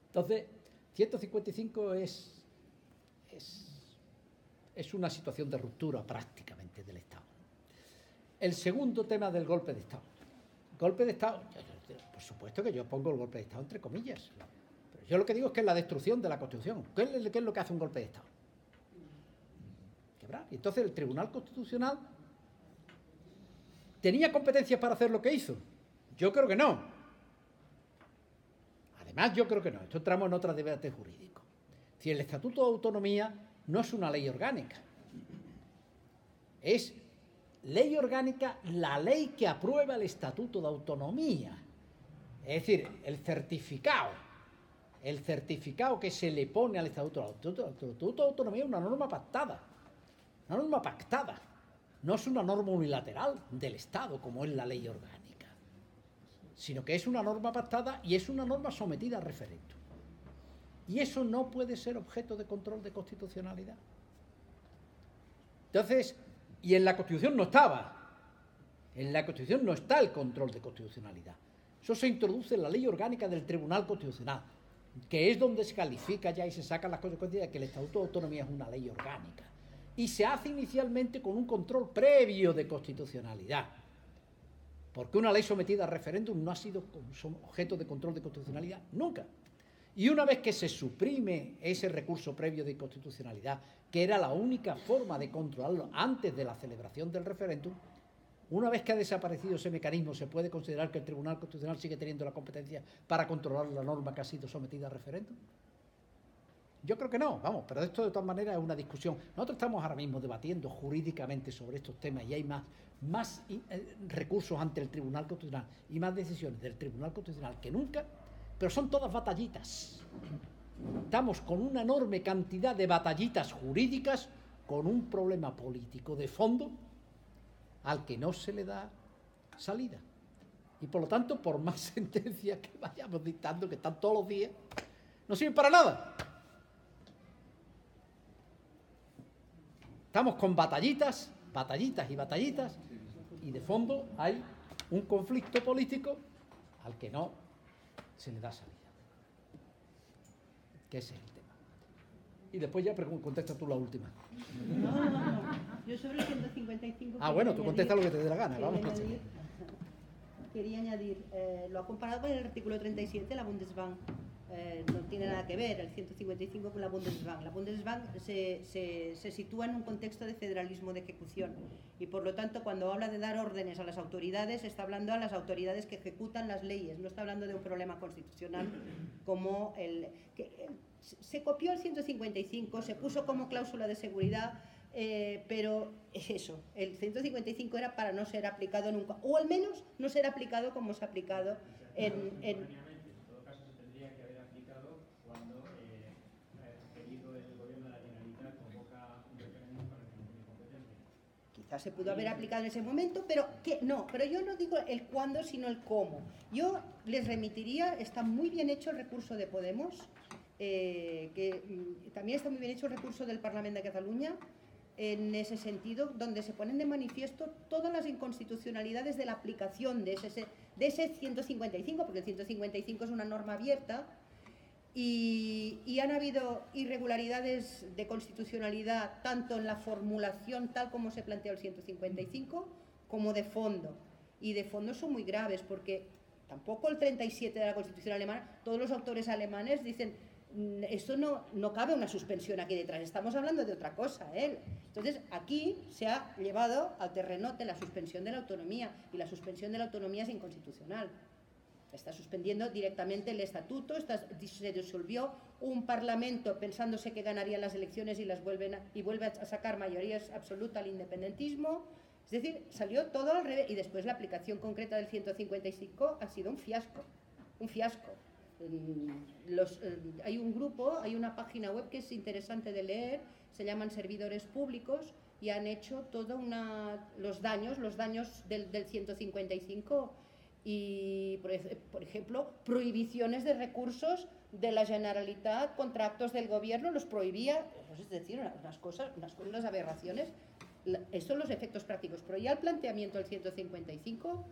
Entonces, 155 es una situación de ruptura prácticamente del Estado. El segundo tema del golpe de Estado. Golpe de Estado, por supuesto que yo pongo el golpe de Estado entre comillas. Pero yo lo que digo es que es la destrucción de la Constitución. ¿Qué es lo que hace un golpe de Estado? Quebrar. Y entonces el Tribunal Constitucional ¿tenía competencias para hacer lo que hizo? Yo creo que no. Además, yo creo que no. Esto entramos en otro debate jurídico. Si el Estatuto de Autonomía no es una ley orgánica, es ley orgánica la ley que aprueba el Estatuto de Autonomía. Es decir, el certificado que se le pone al Estatuto de Autonomía es una norma pactada. Una norma pactada. No es una norma unilateral del Estado, como es la ley orgánica, sino que es una norma pactada y es una norma sometida a referéndum. Y eso no puede ser objeto de control de constitucionalidad. Entonces, y en la Constitución no estaba. En la Constitución no está el control de constitucionalidad. Eso se introduce en la ley orgánica del Tribunal Constitucional, que es donde se califica ya y se sacan las consecuencias de que el Estatuto de Autonomía es una ley orgánica. Y se hace inicialmente con un control previo de constitucionalidad, porque una ley sometida a referéndum no ha sido objeto de control de constitucionalidad nunca. Y una vez que se suprime ese recurso previo de constitucionalidad, que era la única forma de controlarlo antes de la celebración del referéndum, una vez que ha desaparecido ese mecanismo, ¿se puede considerar que el Tribunal Constitucional sigue teniendo la competencia para controlar la norma que ha sido sometida a referéndum? Yo creo que no, vamos, pero esto de todas maneras es una discusión. Nosotros estamos ahora mismo debatiendo jurídicamente sobre estos temas y hay más recursos ante el Tribunal Constitucional y más decisiones del Tribunal Constitucional que nunca, pero son todas batallitas. Estamos con una enorme cantidad de batallitas jurídicas con un problema político de fondo al que no se le da salida. Y por lo tanto, por más sentencias que vayamos dictando, que están todos los días, no sirven para nada. Estamos con batallitas y de fondo hay un conflicto político al que no se le da salida. Que ese es el tema. Y después ya contesta tú la última. No. Yo sobre el 155... Bueno, tú contestas lo que te dé la gana. Vamos. Quería añadir, lo ha comparado con el artículo 37, la Bundesbank. No tiene nada que ver el 155 con la Bundesbank. La Bundesbank se sitúa en un contexto de federalismo de ejecución y por lo tanto cuando habla de dar órdenes a las autoridades está hablando a las autoridades que ejecutan las leyes, no está hablando de un problema constitucional como se copió el 155, se puso como cláusula de seguridad, pero es eso, el 155 era para no ser aplicado nunca, o al menos no ser aplicado como se ha aplicado en quizás se pudo haber aplicado en ese momento, pero yo no digo el cuándo, sino el cómo. Yo les remitiría, está muy bien hecho el recurso de Podemos, también está muy bien hecho el recurso del Parlamento de Cataluña, en ese sentido, donde se ponen de manifiesto todas las inconstitucionalidades de la aplicación de ese 155, porque el 155 es una norma abierta, y han habido irregularidades de constitucionalidad tanto en la formulación tal como se planteó el 155 como de fondo. Y de fondo son muy graves porque tampoco el 37 de la Constitución alemana, todos los autores alemanes dicen esto no cabe una suspensión aquí detrás, estamos hablando de otra cosa. Entonces aquí se ha llevado al terreno de la suspensión de la autonomía y la suspensión de la autonomía es inconstitucional. Está suspendiendo directamente el estatuto, se disolvió un parlamento pensándose que ganarían las elecciones y vuelve a sacar mayorías absoluta al independentismo. Es decir, salió todo al revés y después la aplicación concreta del 155 ha sido un fiasco. Hay un grupo, hay una página web que es interesante de leer, se llaman Servidores Públicos y han hecho los daños del 155 y, por ejemplo, prohibiciones de recursos de la Generalitat contra actos del gobierno, los prohibía, es decir, unas aberraciones. Estos son los efectos prácticos, pero ya el planteamiento del 155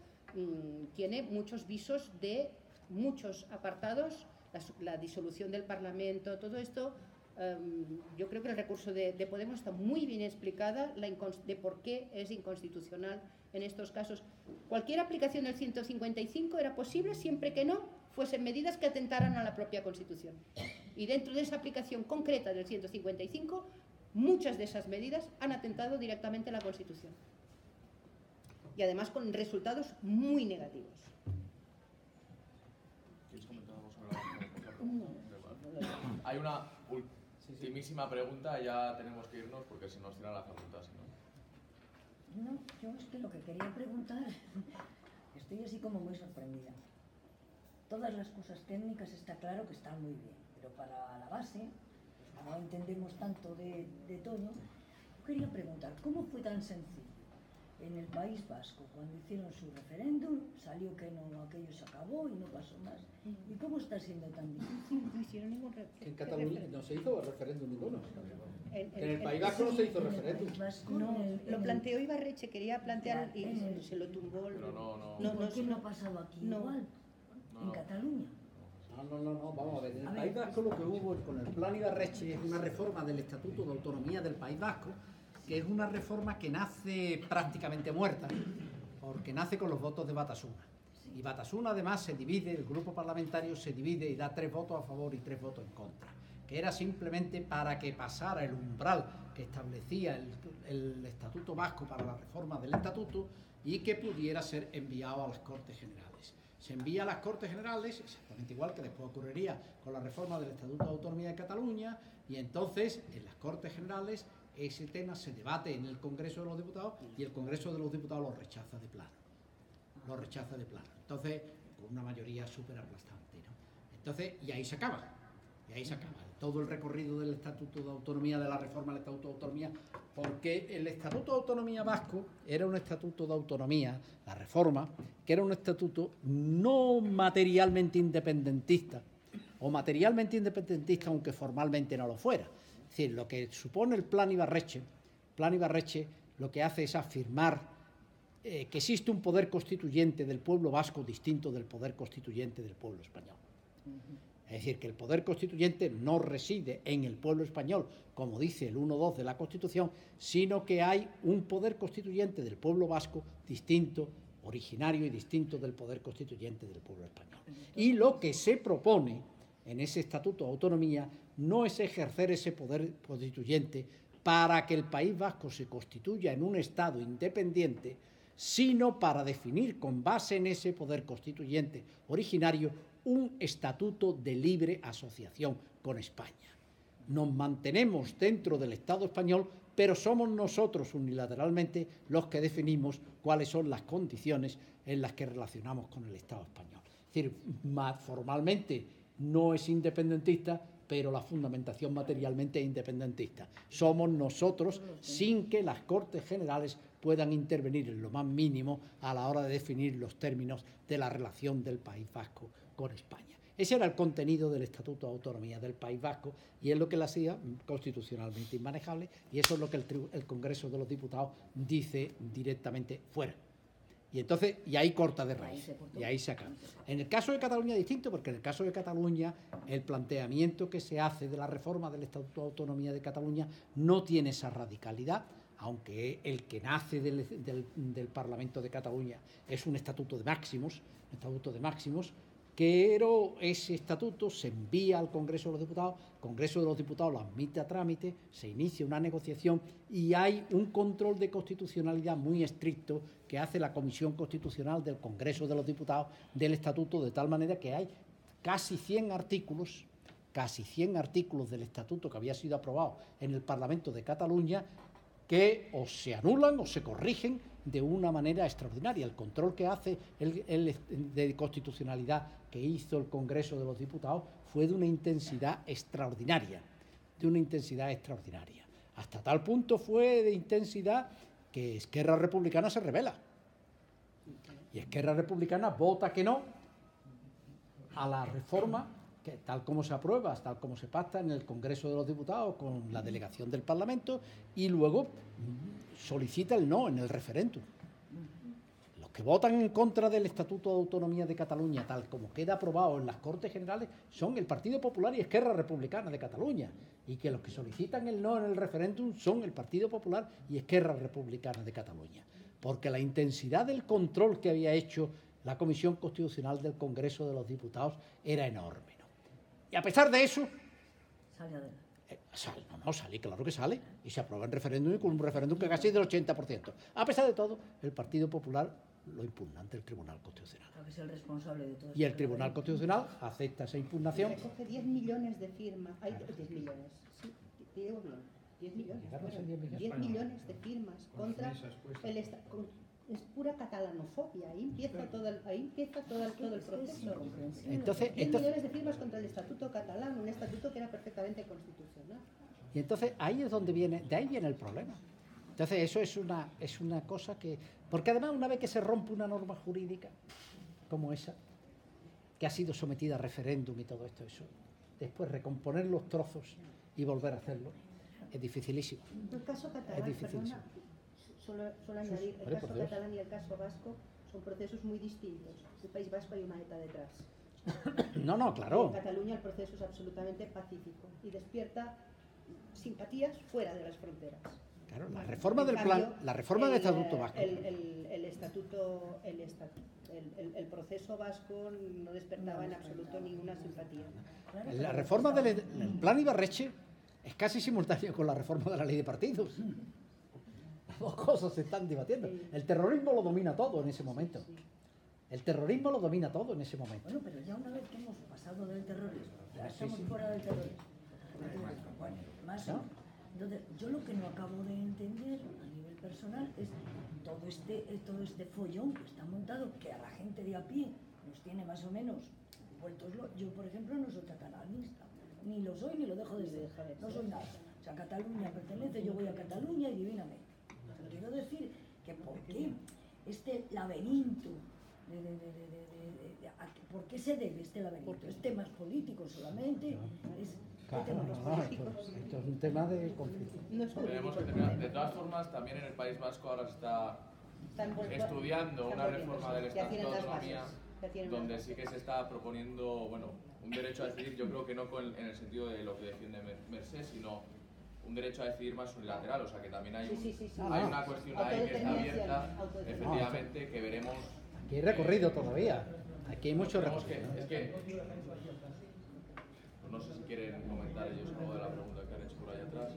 tiene muchos visos de muchos apartados, la disolución del Parlamento, todo esto. Yo creo que el recurso de Podemos está muy bien explicada de por qué es inconstitucional en estos casos. Cualquier aplicación del 155 era posible siempre que no fuesen medidas que atentaran a la propia Constitución. Y dentro de esa aplicación concreta del 155, muchas de esas medidas han atentado directamente a la Constitución. Y además con resultados muy negativos. ¿Quieres comentar algo sobre la Hay una ultimísima pregunta, ya tenemos que irnos porque se nos cierra la facultad, si no. No, yo es que lo que quería preguntar, estoy así como muy sorprendida. Todas las cosas técnicas está claro que están muy bien, pero para la base, pues no entendemos tanto de todo. Yo quería preguntar, ¿cómo fue tan sencillo? En el País Vasco, cuando hicieron su referéndum, salió que no, aquello se acabó y no pasó más. ¿Y cómo está siendo tan difícil? No hicieron ningún referéndum. En Cataluña no se hizo referéndum ninguno. En el País Vasco no se hizo referéndum. Lo planteó Ibarretxe, quería plantear y se lo tumbó. Pero ¿Por qué no ha pasado aquí igual? En Cataluña. No, vamos a ver. En el País Vasco lo que hubo con el plan Ibarretxe es una reforma del Estatuto de Autonomía del País Vasco, que es una reforma que nace prácticamente muerta, porque nace con los votos de Batasuna. Y Batasuna además se divide, el grupo parlamentario se divide y da 3 votos a favor y 3 votos en contra, que era simplemente para que pasara el umbral que establecía el Estatuto Vasco para la reforma del Estatuto y que pudiera ser enviado a las Cortes Generales. Se envía a las Cortes Generales, exactamente igual que después ocurriría con la reforma del Estatuto de Autonomía de Cataluña, y entonces en las Cortes Generales ese tema se debate en el Congreso de los Diputados y el Congreso de los Diputados lo rechaza de plano. Lo rechaza de plano. Entonces, con una mayoría súper aplastante, ¿no? Entonces, y ahí se acaba. Y ahí se acaba todo el recorrido del Estatuto de Autonomía, de la reforma del Estatuto de Autonomía, porque el Estatuto de Autonomía vasco era un Estatuto de Autonomía, la reforma, que era un estatuto no materialmente independentista, o materialmente independentista, aunque formalmente no lo fuera. Es decir, lo que supone el Plan Ibarretxe lo que hace es afirmar que existe un poder constituyente del pueblo vasco distinto del poder constituyente del pueblo español. Es decir, que el poder constituyente no reside en el pueblo español, como dice el 1.2 de la Constitución, sino que hay un poder constituyente del pueblo vasco distinto, originario y distinto del poder constituyente del pueblo español. Y lo que se propone en ese Estatuto de Autonomía no es ejercer ese poder constituyente para que el País Vasco se constituya en un Estado independiente, sino para definir con base en ese poder constituyente originario un estatuto de libre asociación con España. Nos mantenemos dentro del Estado español, pero somos nosotros unilateralmente los que definimos cuáles son las condiciones en las que relacionamos con el Estado español. Es decir, formalmente no es independentista, pero la fundamentación materialmente es independentista. Somos nosotros, sin que las Cortes Generales puedan intervenir en lo más mínimo a la hora de definir los términos de la relación del País Vasco con España. Ese era el contenido del Estatuto de Autonomía del País Vasco y es lo que lo hacía constitucionalmente inmanejable, y eso es lo que el Congreso de los Diputados dice directamente fuera. Y entonces, y ahí corta de raíz, y ahí se acaba. En el caso de Cataluña es distinto, porque en el caso de Cataluña el planteamiento que se hace de la reforma del Estatuto de Autonomía de Cataluña no tiene esa radicalidad, aunque el que nace del Parlamento de Cataluña es un estatuto de máximos, pero ese estatuto se envía al Congreso de los Diputados, el Congreso de los Diputados lo admite a trámite, se inicia una negociación y hay un control de constitucionalidad muy estricto que hace la Comisión Constitucional del Congreso de los Diputados del estatuto, de tal manera que hay casi 100 artículos del estatuto que había sido aprobado en el Parlamento de Cataluña que o se anulan o se corrigen de una manera extraordinaria. El control que hace de constitucionalidad que hizo el Congreso de los Diputados fue de una intensidad extraordinaria, Hasta tal punto fue de intensidad que Esquerra Republicana se rebela. Y Esquerra Republicana vota que no a la reforma, que tal como se aprueba, tal como se pacta en el Congreso de los Diputados con la delegación del Parlamento, y luego solicita el no en el referéndum. Los que votan en contra del Estatuto de Autonomía de Cataluña, tal como queda aprobado en las Cortes Generales, son el Partido Popular y Esquerra Republicana de Cataluña, y que los que solicitan el no en el referéndum son el Partido Popular y Esquerra Republicana de Cataluña, porque la intensidad del control que había hecho la Comisión Constitucional del Congreso de los Diputados era enorme, ¿no? Y a pesar de eso, Sale adelante. Sale, claro que sale, y se aprueba en referéndum, y con un referéndum que casi es del 80%. A pesar de todo, el Partido Popular lo impugna ante el Tribunal Constitucional. Claro que es el responsable de todo Y el esto. Tribunal Constitucional acepta esa impugnación. Recoge 10 millones de firmas. Hay 10 millones. Sí, te digo bien. 10 millones. Llegaron a ser 10 millones. 10 millones de firmas contra el Estado. Es pura catalanofobia. Ahí empieza todo el proceso. Entonces, 10 millones de firmas contra el Estatuto catalán, un estatuto que era perfectamente constitucional. y entonces ahí es donde de ahí viene el problema. Entonces eso es una cosa que... Porque además una vez que se rompe una norma jurídica como esa, que ha sido sometida a referéndum y todo esto, eso, después recomponer los trozos y volver a hacerlo, es dificilísimo. El caso catalán, Es dificilísimo. perdona, solo añadir, el Vale, caso por Dios. catalán y el caso vasco son procesos muy distintos. En el País Vasco hay una ETA detrás. No, claro. En Cataluña el proceso es absolutamente pacífico y despierta simpatías fuera de las fronteras. Claro, la reforma En del cambio, la reforma del Estatuto Vasco. El proceso vasco no despertaba en absoluto ninguna simpatía. La reforma del Plan Ibarretxe es casi simultánea con la reforma de la ley de partidos. Las dos cosas se están debatiendo. El terrorismo lo domina todo en ese momento. El terrorismo lo domina todo en ese momento. Bueno, pero ya una vez que hemos pasado del terrorismo, ya estamos fuera del terrorismo. Bueno, más ¿no? Entonces, yo lo que no acabo de entender a nivel personal es todo este follón que está montado, que a la gente de a pie nos tiene más o menos vueltos locos. Yo, por ejemplo, no soy catalanista, ni lo soy ni lo dejo de ser, no soy nada. O sea, Cataluña pertenece, yo voy a Cataluña y divinamente. Pero quiero decir que ¿por qué este laberinto? ¿Por qué se debe este laberinto? ¿Es temas políticos solamente? Claro, esto es un tema de conflicto. Tenemos que terminar. De todas formas, también en el País Vasco ahora se está estudiando una reforma del Estatuto de Autonomía donde sí que se está proponiendo, bueno, un derecho a decidir, yo creo que no en el sentido de lo que defiende Mercè, sino un derecho a decidir más unilateral, o sea que también hay, hay una cuestión ahí que está abierta, efectivamente, que veremos. Aquí hay recorrido todavía, aquí hay mucho Tenemos recorrido. es que no sé si quieren comentar ellos algo de la pregunta que han hecho por ahí atrás.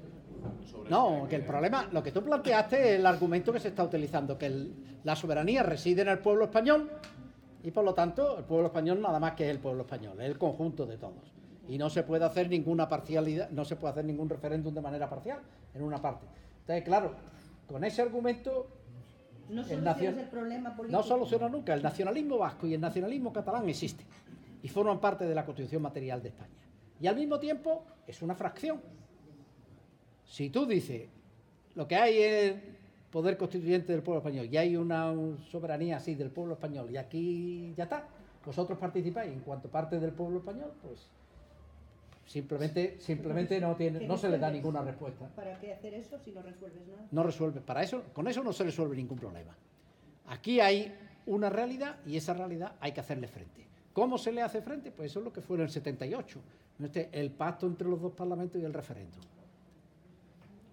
Sobre No, que el problema, lo que tú planteaste es el argumento que se está utilizando, que la soberanía reside en el pueblo español y por lo tanto el pueblo español nada más que es el pueblo español, es el conjunto de todos. Y no se puede hacer ninguna parcialidad, no se puede hacer ningún referéndum de manera parcial en una parte. Entonces, claro, con ese argumento No solucionas el problema político. no soluciona nunca. El nacionalismo vasco y el nacionalismo catalán existen y forman parte de la Constitución material de España. Y al mismo tiempo es una fracción. Si tú dices lo que hay es poder constituyente del pueblo español y hay una soberanía así del pueblo español y aquí ya está, vosotros participáis en cuanto parte del pueblo español, pues simplemente no se le da ninguna respuesta. ¿Para qué hacer eso si no resuelves nada? No resuelve, con eso no se resuelve ningún problema. Aquí hay una realidad y esa realidad hay que hacerle frente. ¿Cómo se le hace frente? Pues eso es lo que fue en el 78, el pacto entre los dos parlamentos y el referéndum.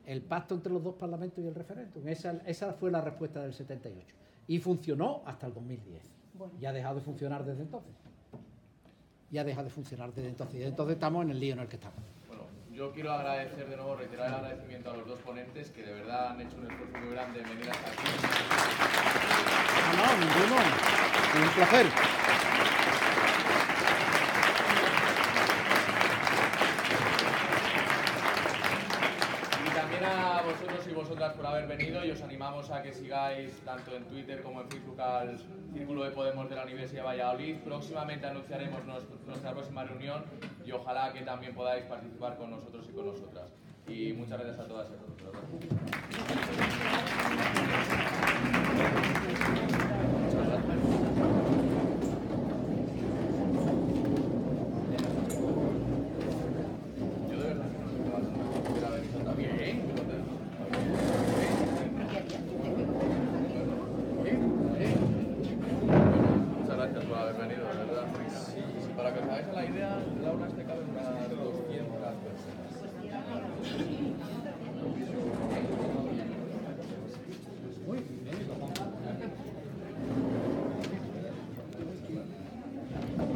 El pacto entre los dos parlamentos y el referéndum. Esa fue la respuesta del 78. Y funcionó hasta el 2010. Bueno. Y ha dejado de funcionar desde entonces. Y desde entonces estamos en el lío en el que estamos. Bueno, yo quiero agradecer de nuevo, reiterar el agradecimiento a los dos ponentes que de verdad han hecho un esfuerzo muy grande en venir hasta aquí. No, ninguno. Un placer. Y también a vosotros y vosotras por haber venido y os animamos a que sigáis tanto en Twitter como en Facebook al Círculo de Podemos de la Universidad de Valladolid. Próximamente anunciaremos nuestra próxima reunión y ojalá que también podáis participar con nosotros y con nosotras. Y muchas gracias a todas y a todos. Yo de verdad que no sé qué va a ser. Hubiera venido también, Muchas gracias por haber venido, de verdad. Para que os hagáis la idea, el aula este cabe unas 200 personas.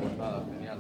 Pues nada, genial.